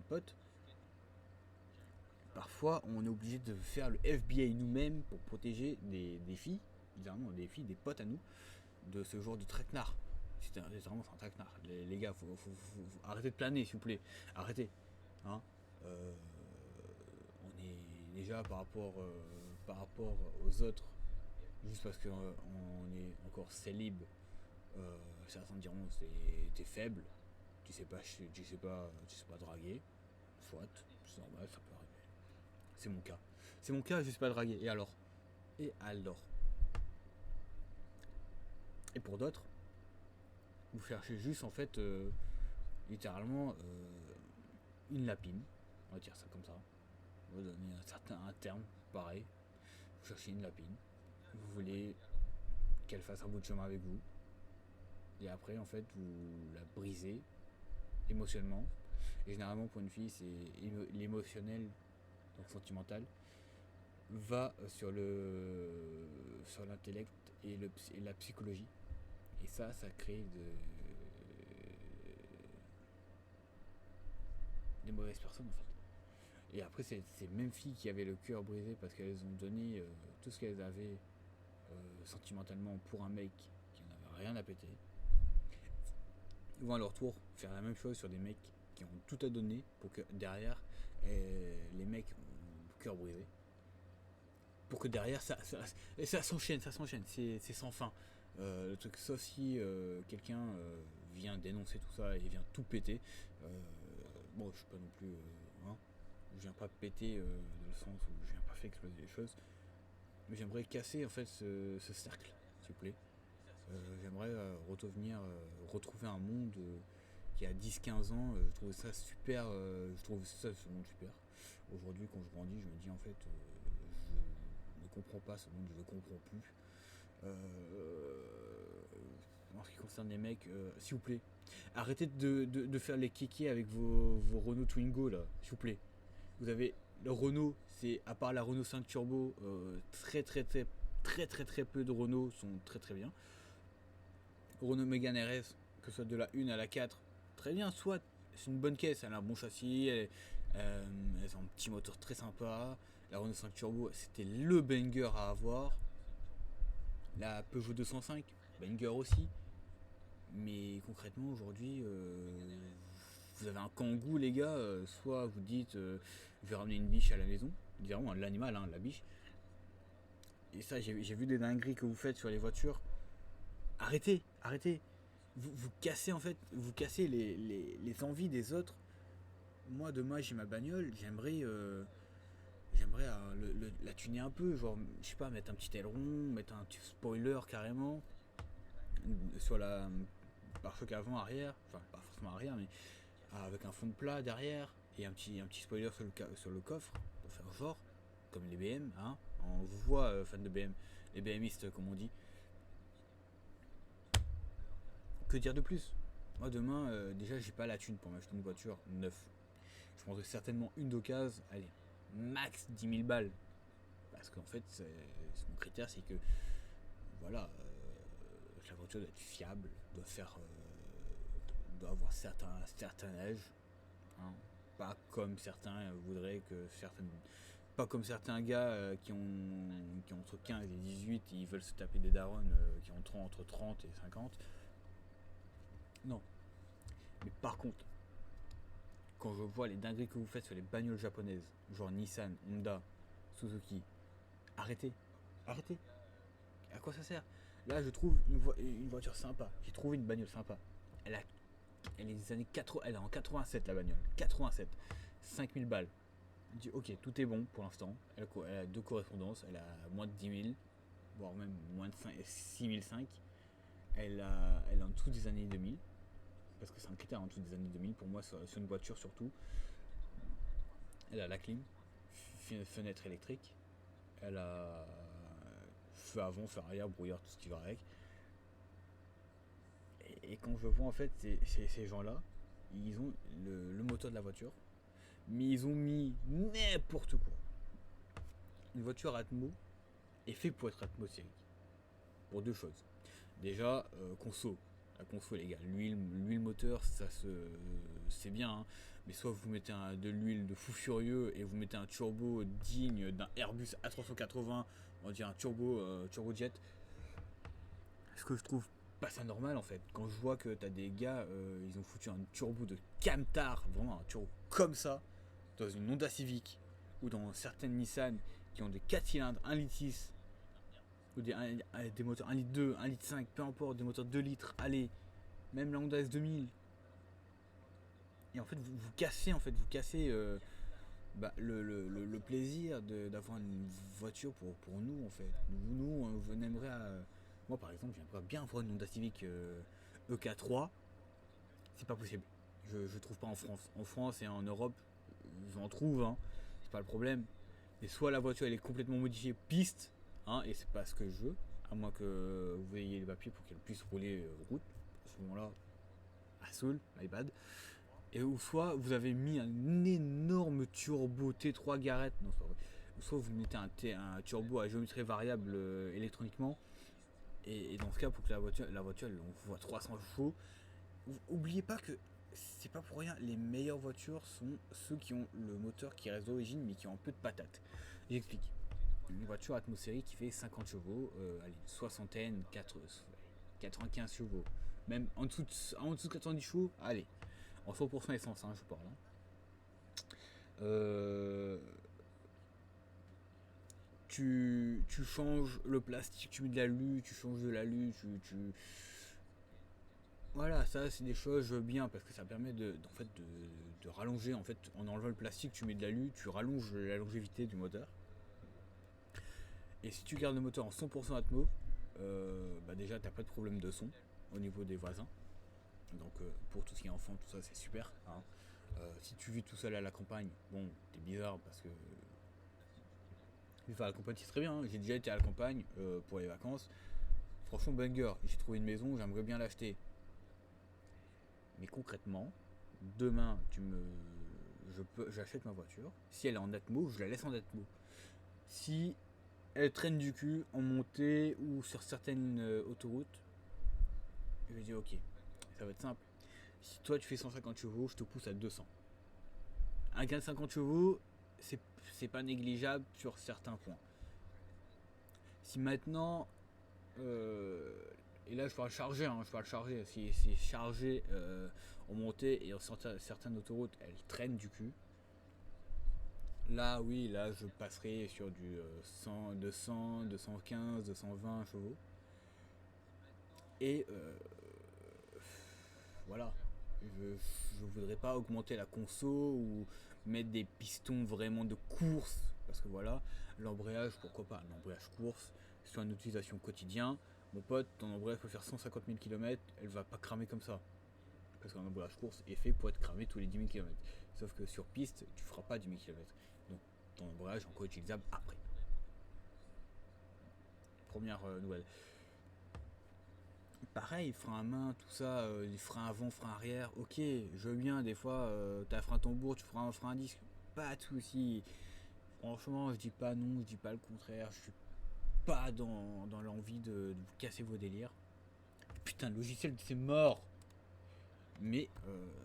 potes. Parfois, on est obligé de faire le FBI nous-mêmes pour protéger des filles, littéralement des filles, des potes à nous, de ce genre de traquenard. C'est vraiment un traquenard. Les gars, faut arrêter de planer, s'il vous plaît. Arrêtez. Hein, on est déjà par rapport aux autres, juste parce qu'on est encore célib. Certains diront t'es faible, tu sais pas draguer, soit, c'est normal, ça peut arriver. C'est mon cas, je sais pas draguer. Et alors? Et pour d'autres, vous cherchez juste en fait littéralement une lapine, on va dire ça comme ça. On va donner un terme pareil. Vous cherchez une lapine, vous voulez qu'elle fasse un bout de chemin avec vous. Et après, en fait, vous la brisez émotionnellement. Et généralement, pour une fille, c'est l'émotionnel, donc sentimental, va sur l'intellect et la psychologie. Et ça crée des mauvaises personnes, en fait. Et après, c'est ces mêmes filles qui avaient le cœur brisé parce qu'elles ont donné tout ce qu'elles avaient sentimentalement pour un mec qui n'en avait rien à péter. Ils vont à leur tour faire la même chose sur des mecs qui ont tout à donner pour que derrière les mecs ont le cœur brisé, pour que derrière ça s'enchaîne, c'est sans fin. Le truc, sauf si quelqu'un vient dénoncer tout ça et vient tout péter. Bon, je suis pas non plus je viens pas péter dans le sens où je viens pas faire exploser les choses, mais j'aimerais casser en fait ce cercle, s'il vous plaît. J'aimerais retrouver un monde qui a 10-15 ans. Je trouve ça super, ce monde super. Aujourd'hui, quand je grandis, je me dis en fait je ne comprends pas ce monde, je ne comprends plus. En ce qui concerne les mecs, s'il vous plaît, arrêtez de faire les kékés avec vos Renault Twingo là, s'il vous plaît. Vous avez le Renault, c'est à part la Renault 5 Turbo, très peu de Renault sont très bien. Renault Mégane RS, que ce soit de la 1 à la 4, très bien, soit c'est une bonne caisse, elle a un bon châssis, elle a un petit moteur très sympa. La Renault 5 Turbo, c'était le banger à avoir. La Peugeot 205, banger aussi. Mais concrètement, aujourd'hui, vous avez un kangou, les gars. Soit vous dites, je vais ramener une biche à la maison, vraiment l'animal, la biche. Et ça, j'ai vu des dingueries que vous faites sur les voitures. Arrêtez. Vous cassez en fait, les envies des autres. Moi, demain, j'ai ma bagnole, j'aimerais la tuner un peu, genre, je sais pas, mettre un petit aileron, mettre un petit spoiler carrément sur la pare-choc avant, arrière, enfin pas forcément arrière, mais avec un fond de plat derrière et un petit spoiler sur le coffre pour faire genre, comme les BM, hein. On vous voit, fan de BM, les BMistes comme on dit. Que dire de plus? Moi demain, déjà j'ai pas la thune pour m'acheter une voiture neuve. Je prendrais certainement une d'occasion, allez, max 10 000 balles. Parce qu'en fait, mon critère c'est que, voilà, la voiture doit être fiable, doit avoir certain âge. Hein. Pas comme certains voudraient que pas comme certains gars qui ont entre 15 et 18 et ils veulent se taper des darons qui ont entre 30 et 50. Non. Mais par contre, quand je vois les dingueries que vous faites sur les bagnoles japonaises, genre Nissan, Honda, Suzuki, arrêtez. À quoi ça sert? Là, je trouve une voiture sympa. J'ai trouvé une bagnole sympa. Elle est des années 80, elle est en 87 la bagnole. 87. 5000 balles. Je dis ok, tout est bon pour l'instant. Elle a 2 correspondances. Elle a moins de 10 000, voire même moins de 6 500. Elle est en dessous des années 2000. parce que c'est un critère en dessous des années 2000 pour moi sur une voiture surtout. Elle a la clim, fenêtre électrique, elle a feu avant, feu arrière, brouillard, tout ce qui va avec. Et quand je vois en fait ces gens-là, ils ont le moteur de la voiture, mais ils ont mis n'importe quoi. Une voiture Atmo est fait pour être atmosphérique. Pour deux choses. Déjà, conso. La conso, les gars, l'huile moteur, c'est bien, hein, mais soit vous mettez de l'huile de fou furieux et vous mettez un turbo digne d'un Airbus A380, on dirait un turbojet. Ce que je trouve pas ça normal en fait. Quand je vois que t'as des gars, ils ont foutu un turbo de Camtar, vraiment un turbo comme ça, dans une Honda Civic ou dans certaines Nissan qui ont des 4 cylindres, 1,6 litre, ou des moteurs 1,2 litre, 1,5 litre, peu importe, des moteurs 2 litres, allez, même la Honda S2000. Et en fait, vous cassez le plaisir d'avoir une voiture pour nous en fait. Nous on aimerait, moi par exemple, j'aimerais bien avoir une Honda Civic EK3. C'est pas possible. Je trouve pas en France. En France et en Europe, j'en trouve, hein, c'est pas le problème. Et soit la voiture elle est complètement modifiée piste, hein, et c'est pas ce que je veux, à moins que vous ayez les papiers pour qu'elle puisse rouler route. À ce moment-là, à Soul, my bad. Et ou soit vous avez mis un énorme turbo T3 Garrett, non c'est pas vrai. Ou soit vous mettez un turbo à géométrie variable électroniquement. Et dans ce cas, pour que la voiture on voit 300 chevaux. Oubliez pas que c'est pas pour rien, les meilleures voitures sont ceux qui ont le moteur qui reste d'origine mais qui ont un peu de patate. J'explique. Une voiture atmosphérique qui fait 50 chevaux, allez, soixantaine, 95 chevaux, même en dessous de 90 chevaux, allez, en 100% essence, hein, je parle. Hein. Tu changes le plastique, tu mets de l'alu, tu changes de l'alu, voilà, ça c'est des choses bien parce que ça permet de rallonger en fait en enlevant le plastique, tu mets de l'alu, tu rallonges la longévité du moteur. Et si tu gardes le moteur en 100% Atmo, déjà t'as pas de problème de son au niveau des voisins. Donc pour tout ce qui est enfant, tout ça c'est super. Hein. Si tu vis tout seul à la campagne, bon t'es bizarre parce que vivre à la campagne c'est très bien. Hein. J'ai déjà été à la campagne pour les vacances. Franchement banger, j'ai trouvé une maison, j'aimerais bien l'acheter. Mais concrètement, demain, j'achète ma voiture. Si elle est en Atmo, je la laisse en Atmo. Si elle traîne du cul en montée ou sur certaines autoroutes, je vais dire ok, ça va être simple. Si toi tu fais 150 chevaux, je te pousse à 200. Un gain de 50 chevaux, c'est pas négligeable sur certains points. Si maintenant et là je parle charger, si c'est chargé en montée et sur certaines autoroutes elle traîne du cul, là oui, là je passerai sur du 100, 200, 215, 220 chevaux et voilà, je voudrais pas augmenter la conso ou mettre des pistons vraiment de course parce que voilà, l'embrayage pourquoi pas, l'embrayage course sur une utilisation quotidienne. Mon pote, ton embrayage peut faire 150 000 km, elle va pas cramer comme ça. Parce qu'un embrayage course est fait pour être cramé tous les 10 000 km. Sauf que sur piste, tu feras pas 10 000 km. Donc ton embrayage est encore utilisable après. Première nouvelle. Pareil, frein à main, tout ça, les freins avant, freins arrière, ok, je veux bien, des fois, t'as un frein tambour, tu feras un frein à disque, pas de soucis. Franchement, je dis pas non, je dis pas le contraire, je suis pas dans l'envie de vous casser vos délires. Putain, le logiciel c'est mort. Mais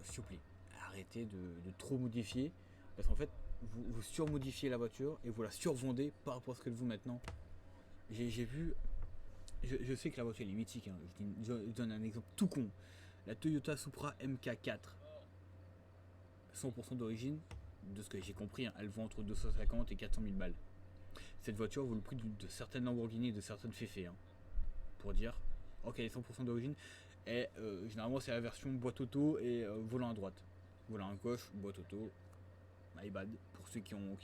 s'il vous plaît, arrêtez de trop modifier. Parce qu'en fait, vous surmodifiez la voiture et vous la survendez par rapport à ce qu'elle vaut maintenant. J'ai vu. Je sais que la voiture elle est mythique. Hein. Je donne un exemple tout con. La Toyota Supra MK4. 100% d'origine. De ce que j'ai compris, hein, elle vaut entre 250 et 400 000 balles. Cette voiture vaut le prix de certaines Lamborghini et de certaines Fefe. Hein, pour dire, ok, elle est 100% d'origine. Et généralement, c'est la version boîte auto et volant à droite. Volant à gauche, boîte auto. My bad, pour ceux qui l'ont.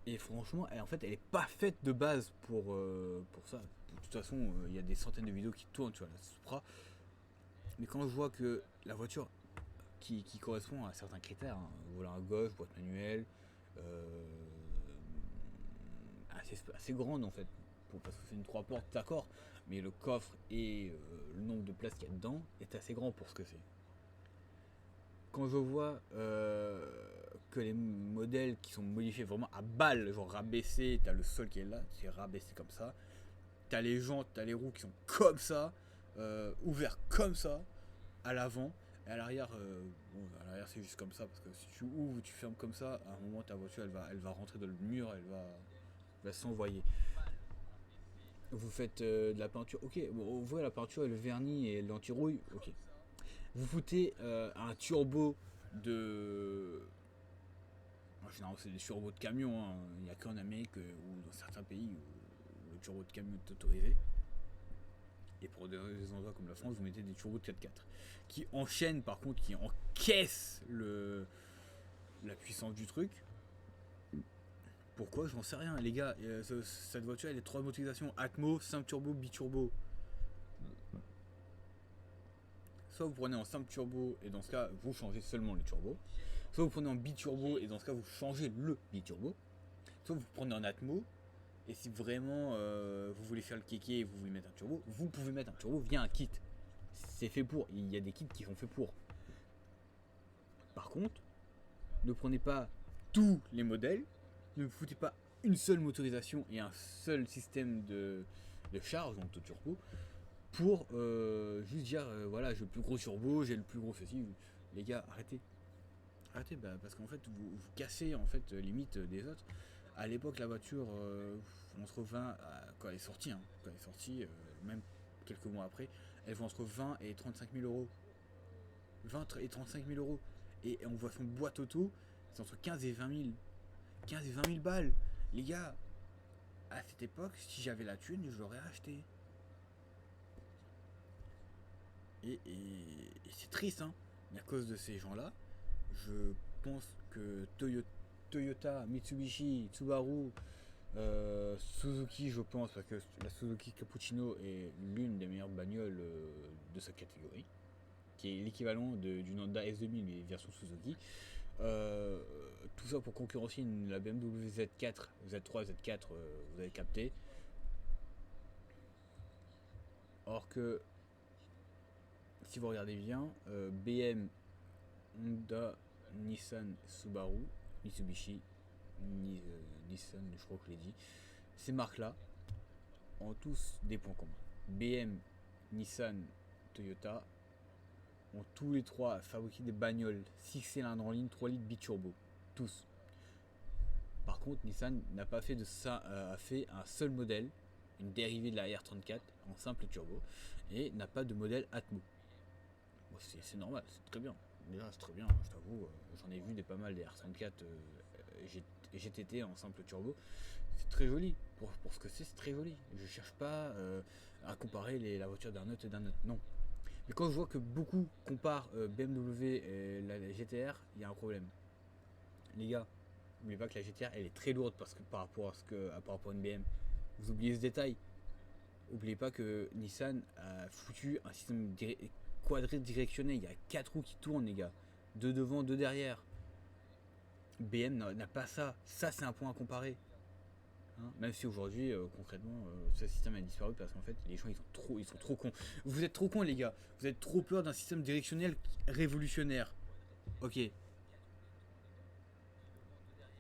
Et franchement, en fait, elle est pas faite de base pour ça. De toute façon, il y a des centaines de vidéos qui tournent sur la Supra. Mais quand je vois que la voiture qui correspond à certains critères, hein, volant à gauche, boîte manuelle, assez grande en fait, parce que c'est une 3 portes, d'accord, mais le coffre et le nombre de places qu'il y a dedans est assez grand pour ce que c'est. Quand je vois que les modèles qui sont modifiés vraiment à balle, genre rabaissés, t'as le sol qui est là, c'est rabaissé comme ça, t'as les jantes, t'as les roues qui sont comme ça, ouverts comme ça, à l'avant, et à l'arrière, bon, à l'arrière c'est juste comme ça, parce que si tu ouvres ou tu fermes comme ça, à un moment ta voiture elle va rentrer dans le mur, elle va s'envoyer. Vous faites de la peinture, ok, bon, vous voyez la peinture et le vernis et l'anti-rouille, ok. Vous foutez un turbo de... En général, c'est des turbos de camion, hein. Il n'y a qu'en Amérique ou dans certains pays où le turbo de camion est autorisé. Et pour des endroits comme la France, vous mettez des turbos de 4x4 qui enchaînent, par contre, qui encaissent la puissance du truc. Pourquoi? J'en sais rien, les gars. Cette voiture, elle est 3 motorisations Atmo, 5 turbo, biturbo. Soit vous prenez en simple turbo et dans ce cas vous changez seulement le turbo. Soit vous prenez en biturbo et dans ce cas vous changez le biturbo. Soit vous prenez en Atmo et si vraiment vous voulez faire le kéké et vous voulez mettre un turbo, vous pouvez mettre un turbo via un kit. C'est fait pour. Il y a des kits qui sont faits pour. Par contre, ne prenez pas tous les modèles, ne foutez pas une seule motorisation et un seul système de charge, donc de turbo, pour juste dire voilà, j'ai le plus gros turbo, j'ai le plus gros ceci. Les gars, arrêtez. Arrêtez, parce qu'en fait, vous cassez en fait limite des autres. À l'époque, la voiture, entre 20, quand elle est sortie, hein, même quelques mois après, elle vaut entre 20 et 35 000 euros. 20 et 35 000 euros. Et on voit son boîte auto, c'est entre 15 et 20 000. 15 et 20 000 balles. Les gars, à cette époque, si j'avais la thune, je l'aurais acheté. Et c'est triste, hein. Mais à cause de ces gens-là, je pense que Toyota, Mitsubishi, Subaru, Suzuki, je pense, parce que la Suzuki Cappuccino est l'une des meilleures bagnoles de sa catégorie, qui est l'équivalent d'une Honda S2000 mais version Suzuki. Tout ça pour concurrencer la BMW Z4, Z3, Z4, vous avez capté. Or que si vous regardez bien, BM, Honda, Nissan, Subaru, Mitsubishi, Nissan, je crois que je l'ai dit, ces marques-là ont tous des points communs. BM, Nissan, Toyota ont tous les trois fabriqué des bagnoles 6 cylindres en ligne, 3 litres biturbo. Tous. Par contre, Nissan n'a pas fait de ça, a fait un seul modèle, une dérivée de la R34 en simple turbo, et n'a pas de modèle Atmo. Bon, c'est normal, c'est très bien. Déjà, c'est très bien, je t'avoue, j'en ai vu pas mal des R34 GTT en simple turbo. C'est très joli, pour ce que c'est très joli. Je cherche pas à comparer la voiture d'un autre et d'un autre, non. Mais quand je vois que beaucoup comparent BMW et la GTR, il y a un problème. Les gars, n'oubliez pas que la GTR elle est très lourde parce que par rapport à une BM. Vous oubliez ce détail. N'oubliez pas que Nissan a foutu un système quadridirectionnel. Il y a 4 roues qui tournent, les gars. 2 devant, 2 derrière. BM n'a pas ça. Ça, c'est un point à comparer. Hein, même si aujourd'hui, concrètement, ce système a disparu parce qu'en fait, les gens ils sont trop cons. Vous êtes trop cons, les gars. Vous êtes trop peur d'un système directionnel révolutionnaire. Ok.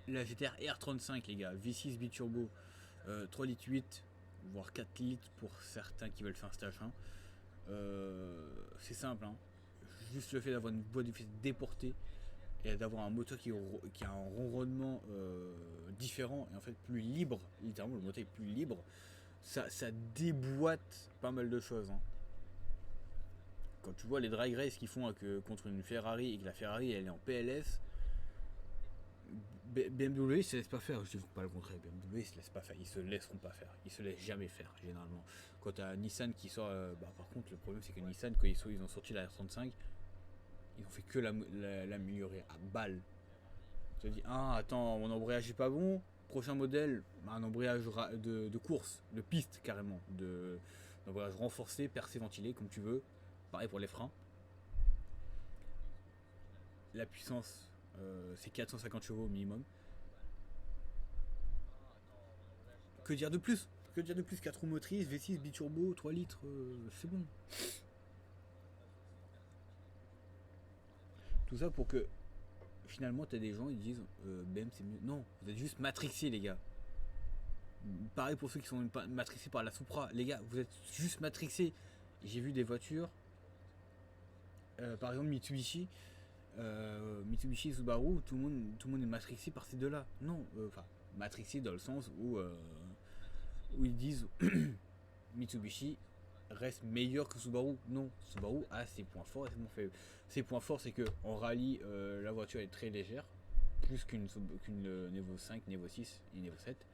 La GTR R35, les gars, V6 biturbo, 3 litres 8, voire 4 litres pour certains qui veulent faire un stage 1. C'est simple, hein. Juste le fait d'avoir une boîte de vitesses déportée et d'avoir un moteur qui a un ronronnement différent et en fait plus libre, littéralement le moteur est plus libre, ça déboîte pas mal de choses, hein. Quand tu vois les drag race qu'ils font contre une Ferrari et que la Ferrari elle est en PLS, BMW ils se laissent pas faire, je dis pas le contraire, BMW ils se laissent pas faire, ils se laisseront pas faire, ils se laissent jamais faire généralement. Quand t'as Nissan qui sort, par contre le problème c'est que Nissan quand ils ont sorti la R35, ils ont fait que l'améliorer à balle. Tu te dis, ah attends, mon embrayage est pas bon, prochain modèle, un embrayage de course, de piste carrément, d'embrayage renforcé, percé, ventilé, comme tu veux. Pareil pour les freins. la puissance, c'est 450 chevaux minimum. Que dire de plus? Que dire de plus? 4 roues motrices, V6, biturbo, 3 litres, c'est bon. Tout ça pour que finalement t'as des gens ils disent BM c'est mieux. Non, vous êtes juste matrixés les gars. Pareil pour ceux qui sont matrixés par la Supra. Les gars, vous êtes juste matrixés. J'ai vu des voitures, par exemple Mitsubishi, Mitsubishi et Subaru, tout le monde est matrixé par ces deux-là. Non, enfin matrixé dans le sens où ils disent Mitsubishi reste meilleur que Subaru. Non, Subaru a ses points forts et ses points faibles. Ses points forts, c'est que en rallye, la voiture est très légère, plus qu'une Nevo 5, Nevo 6 et Nevo 7.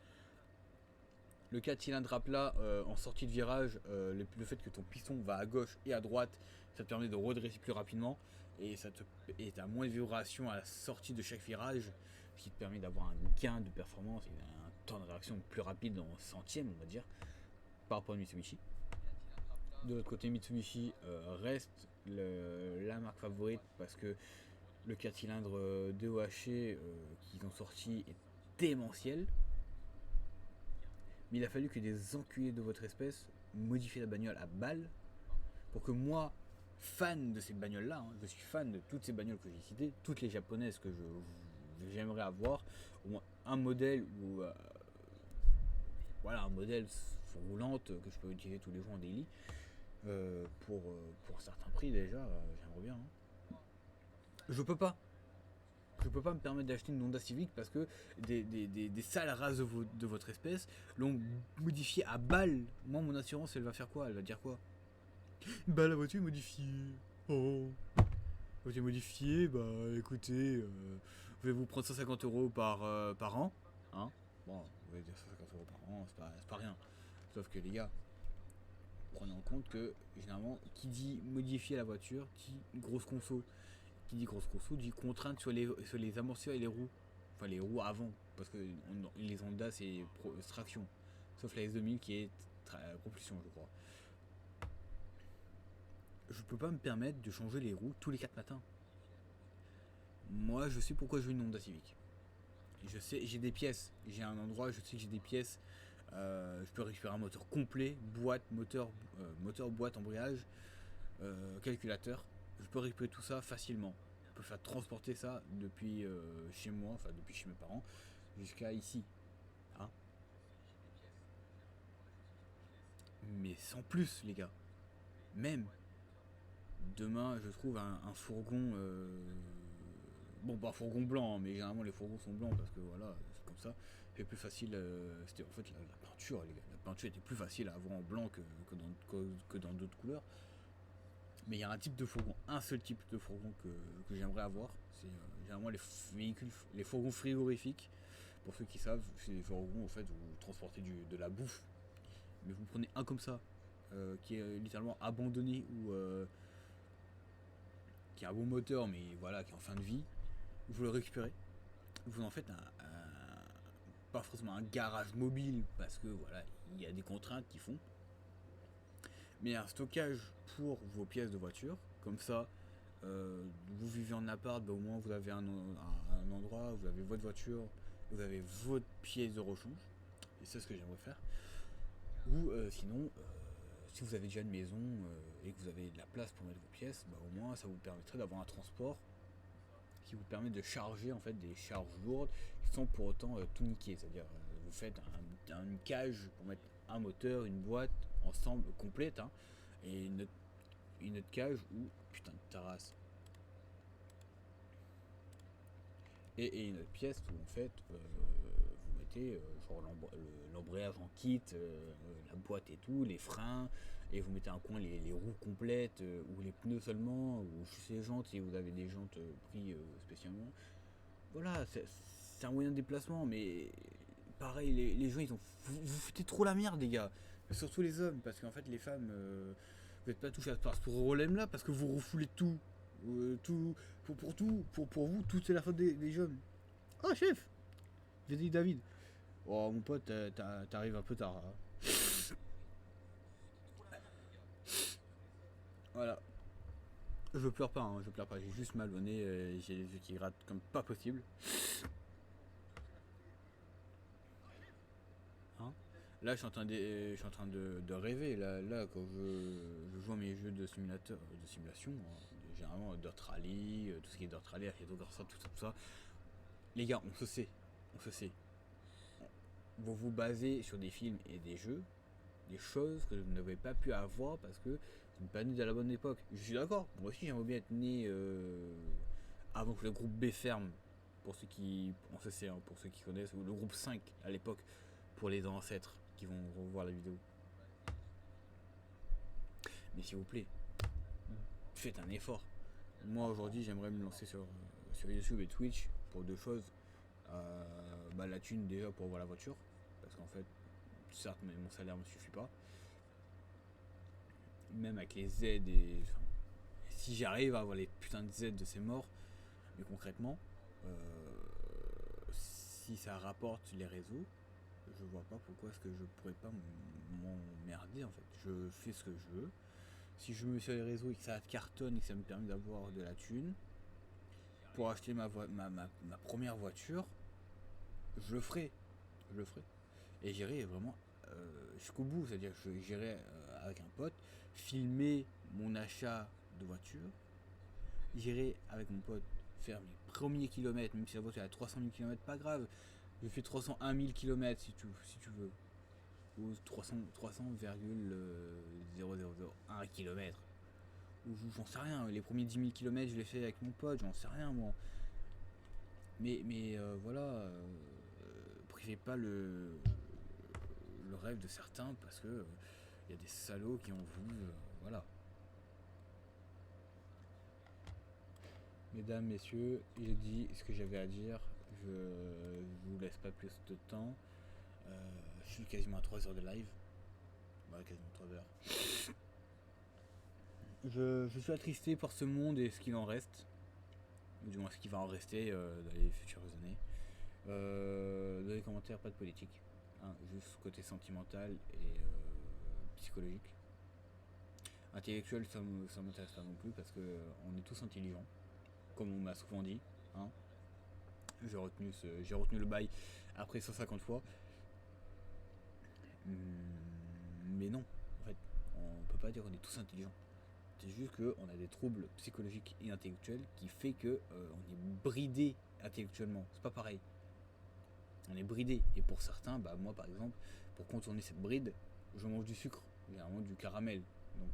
Le 4 cylindres à plat en sortie de virage, le fait que ton piston va à gauche et à droite, ça te permet de redresser plus rapidement et t'as moins de vibrations à la sortie de chaque virage, ce qui te permet d'avoir un gain de performance et un temps de réaction plus rapide en centième, on va dire, par rapport à Mitsubishi. De l'autre côté, Mitsubishi reste la marque favorite parce que le 4 cylindres DOHC qu'ils ont sorti est démentiel. Mais il a fallu que des enculés de votre espèce modifient la bagnole à balle pour que moi, fan de ces bagnoles-là, je suis fan de toutes ces bagnoles que j'ai citées, toutes les japonaises que j'aimerais avoir, au moins un modèle ou voilà, un modèle roulante que je peux utiliser tous les jours en daily. Pour certains prix déjà, j'aimerais bien. Je peux pas me permettre d'acheter une Honda Civic parce que des sales races de votre espèce l'ont modifié à balle. Moi, mon assurance, elle va faire quoi? Elle va dire quoi? Bah, la voiture est modifiée. Oh, la voiture est modifiée, bah écoutez, je vais vous prendre 150 € par an. Hein, bon, vous allez dire 150 € par an, c'est pas rien. Sauf que les gars, prenez en compte que généralement, qui dit modifier la voiture, dit grosse conso. Qui dit grosse conso dit contrainte sur les amortisseurs et les roues. Enfin, les roues avant, parce que les Honda c'est traction. Sauf la S2000 qui est propulsion, je crois. Je peux pas me permettre de changer les roues tous les 4 matins. Moi, je sais pourquoi je veux une Honda Civic. Je sais, j'ai des pièces. J'ai un endroit, je sais que j'ai des pièces. Je peux récupérer un moteur complet, boîte, moteur, boîte, embrayage, calculateur. Je peux récupérer tout ça facilement. Je peux faire transporter ça depuis chez moi, enfin depuis chez mes parents, jusqu'à ici. Hein, mais sans plus, les gars. Même demain, je trouve un fourgon. Bon, pas un fourgon blanc, mais généralement les fourgons sont blancs parce que voilà, c'est comme ça. C'est plus facile. C'était en fait la peinture, les gars. La peinture était plus facile à avoir en blanc que dans d'autres couleurs. Mais il y a un type de fourgon, un seul type de fourgon que j'aimerais avoir. C'est généralement les fourgons frigorifiques. Pour ceux qui savent, c'est des fourgons en fait où vous transportez de la bouffe. Mais vous prenez un comme ça, qui est littéralement abandonné ou qui a un bon moteur, mais voilà, qui est en fin de vie. Vous le récupérez. Vous en faites pas forcément un garage mobile parce que voilà, il y a des contraintes qui font. Mais un stockage pour vos pièces de voiture, comme ça, vous vivez en appart, bah au moins vous avez un endroit, vous avez votre voiture, vous avez votre pièce de rechange, et c'est ce que j'aimerais faire. Ou sinon, si vous avez déjà une maison et que vous avez de la place pour mettre vos pièces, bah au moins ça vous permettrait d'avoir un transport qui vous permet de charger en fait des charges lourdes sans pour autant tout niquer. C'est-à-dire vous faites une cage pour mettre un moteur, une boîte ensemble complète, hein, et une autre cage ou putain de terrasse et une autre pièce où en fait vous mettez genre l'embrayage en kit, la boîte et tout, les freins, et vous mettez un coin les roues complètes ou les pneus seulement, ou juste les jantes si vous avez des jantes pris spécialement. Voilà, c'est un moyen de déplacement, mais pareil, les gens vous foutez trop la merde, les gars. Surtout les hommes, parce qu'en fait les femmes vous n'êtes pas touchés par ce problème là parce que vous refoulez tout. Pour vous, tout c'est la faute des jeunes. Oh chef, j'ai dit David. Oh mon pote, t'arrives un peu tard. Hein. Voilà. Je pleure pas, hein, je pleure pas, j'ai juste mal au nez, j'ai les yeux qui grattent comme pas possible. Hein, là je suis en train de rêver, là quand je joue à mes jeux de simulateur, de simulation, hein, généralement Dirt Rally, tout ce qui est Dirt Rally, Assetto Corsa, tout ça. Les gars, on se sait. Vous vous basez sur des films et des jeux, des choses que vous n'avez pas pu avoir parce que vous n'êtes pas né à la bonne époque. Je suis d'accord, moi aussi j'aimerais bien être né avant que le groupe B ferme, pour ceux qui, on se sait, hein, pour ceux qui connaissent, ou le groupe 5 à l'époque, pour les ancêtres qui vont revoir la vidéo. Mais s'il vous plaît, faites un effort. Moi aujourd'hui j'aimerais me lancer sur YouTube et Twitch pour deux choses. La thune déjà pour avoir la voiture, parce qu'en fait certes mais mon salaire ne me suffit pas, même avec les aides et enfin, si j'arrive à avoir les putains de aides de ces morts, mais concrètement si ça rapporte les réseaux, je vois pas pourquoi est-ce que je pourrais pas m'emmerder en fait. Je fais ce que je veux, si je me mets sur les réseaux et que ça cartonne et que ça me permet d'avoir de la thune pour acheter ma première voiture, je le ferai. Et j'irai vraiment jusqu'au bout, c'est-à-dire que j'irai avec un pote filmer mon achat de voiture, j'irai avec mon pote faire mes premiers kilomètres, même si la voiture est à 300 000 km, pas grave, je fais 301 000 km si tu veux, ou 300,0001 km, ou j'en sais rien, les premiers 10 000 km je les fais avec mon pote, j'en sais rien moi. Mais voilà, privez pas le rêve de certains parce que y a des salauds qui ont voulu, voilà. Mesdames, messieurs, j'ai dit ce que j'avais à dire, je vous laisse pas plus de temps. Je suis quasiment à 3 heures de live, ouais, quasiment 3 heures. Je suis attristé par ce monde et ce qu'il en reste, ou du moins ce qui va en rester dans les futures années. Dans les commentaires, pas de politique, hein, juste côté sentimental et psychologique. Intellectuel, ça m'intéresse pas non plus parce que on est tous intelligents, comme on m'a souvent dit. Hein. J'ai retenu le bail après 150 fois. Mais non, en fait, on peut pas dire qu'on est tous intelligents. C'est juste qu'on a des troubles psychologiques et intellectuels qui fait que on est bridé intellectuellement. C'est pas pareil. On est bridé. Et pour certains, moi par exemple, pour contourner cette bride, je mange du sucre, généralement du caramel. Donc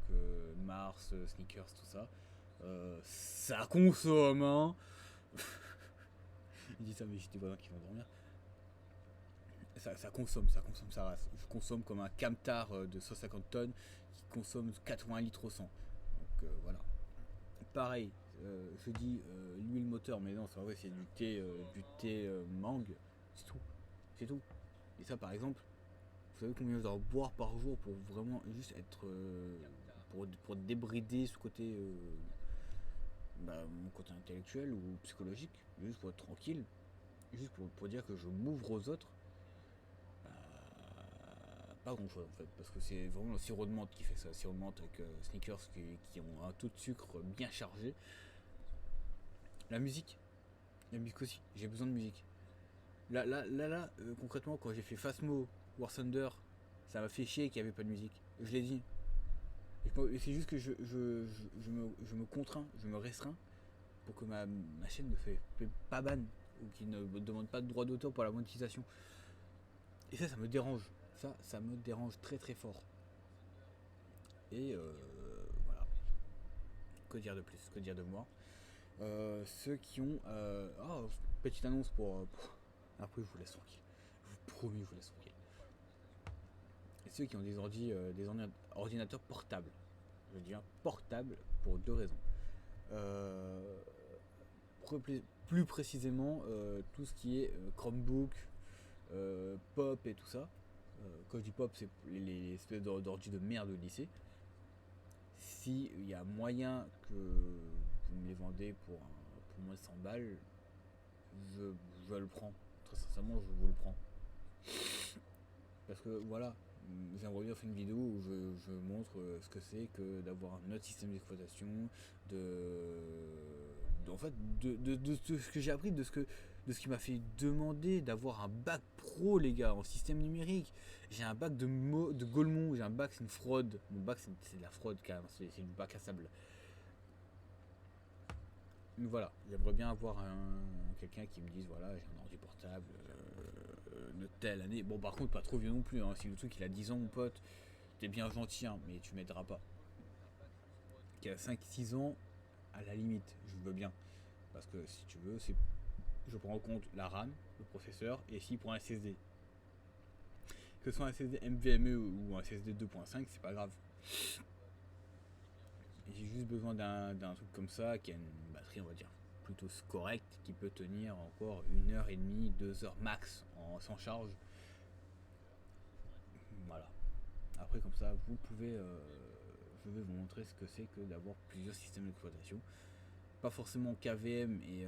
Mars, Snickers, tout ça. Ça consomme, hein. Je dis ça, mais j'ai des voisins qui vont dormir. Ça consomme sa race. Je consomme comme un camtar de 150 tonnes qui consomme 80 litres au 100. Donc voilà. Pareil, je dis l'huile moteur, mais non, c'est vrai, c'est du thé mangue. C'est tout. Et ça, par exemple, vous savez combien je dois boire par jour pour vraiment juste être. Pour débrider ce côté. Mon côté intellectuel ou psychologique, juste pour être tranquille, juste pour dire que je m'ouvre aux autres. Pas grand chose en fait, parce que c'est vraiment le sirop de menthe qui fait ça. Le sirop de menthe avec Snickers qui ont un taux de sucre bien chargé. La musique aussi, j'ai besoin de musique. Là, concrètement, quand j'ai fait Phasmo, War Thunder, ça m'a fait chier qu'il n'y avait pas de musique. Je l'ai dit. Et c'est juste que je me contrains, je me restreins pour que ma chaîne ne fait pas ban ou qu'il ne me demande pas de droit d'auteur pour la monétisation. Et ça me dérange. Ça me dérange très très fort. Et voilà. Que dire de plus? Que dire de moi? Ceux qui ont... petite annonce pour... Après je vous laisse tranquille. Je vous promets, je vous laisse tranquille. Et ceux qui ont des ordinateurs portables. Je dis portables pour deux raisons. Plus précisément, tout ce qui est Chromebook, Pop et tout ça. Quand je dis Pop, c'est les espèces d'ordi de merde au lycée. S'il y a moyen que vous me les vendez pour moins de 100 balles, je le prends. Très sincèrement, je vous le prends. Parce que voilà, j'aimerais bien faire une vidéo où je montre ce que c'est que d'avoir un autre système d'exploitation, en fait, de ce que j'ai appris, de ce qui m'a fait demander d'avoir un bac pro, les gars, en système numérique. J'ai un bac de Gaulmont, j'ai un bac, c'est une fraude. Mon bac, c'est de la fraude, quand même, c'est du bac à sable. Donc voilà, j'aimerais bien avoir quelqu'un qui me dise voilà, j'ai un ordi portable de telle année. Bon, par contre, pas trop vieux non plus. Hein. Si le truc il a 10 ans, mon pote, t'es bien gentil, hein, mais tu m'aideras pas. Qui a 5-6 ans, à la limite, je veux bien. Parce que si tu veux, je prends en compte la RAM, le processeur, et si pour un SSD. Que ce soit un SSD NVMe ou un SSD 2.5, c'est pas grave. J'ai juste besoin d'un truc comme ça qui a une batterie, on va dire, plutôt correcte, qui peut tenir encore 1h30, 2h max sans charge. Voilà. Après, comme ça, vous pouvez. Je vais vous montrer ce que c'est que d'avoir plusieurs systèmes d'exploitation. Pas forcément KVM et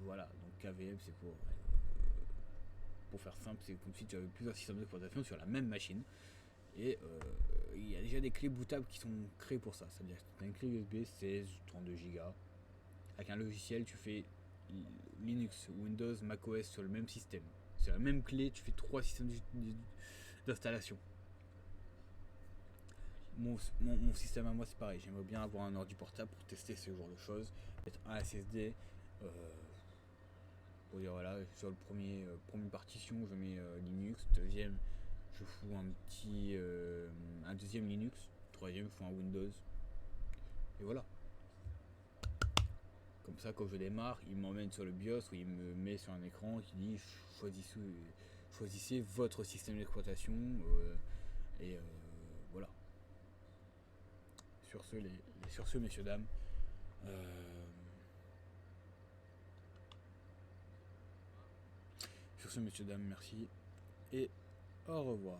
voilà. Donc KVM, c'est pour faire simple, c'est comme si tu avais plusieurs systèmes d'exploitation sur la même machine. Et il y a déjà des clés bootables qui sont créées pour ça. C'est-à-dire que tu as une clé USB 16, 32 Go. Avec un logiciel, tu fais Linux, Windows, macOS sur le même système. C'est la même clé, tu fais 3 systèmes d'installation. Mon système à moi, c'est pareil. J'aimerais bien avoir un ordi portable pour tester ce genre de choses. Peut-être un SSD. Pour dire voilà, sur le première partition, je mets Linux. Deuxième, je fous un deuxième Linux, troisième je fous un Windows, et voilà. Comme ça, quand je démarre, il m'emmène sur le BIOS ou il me met sur un écran qui dit choisissez votre système d'exploitation et voilà. Sur ce, messieurs dames, merci et au revoir.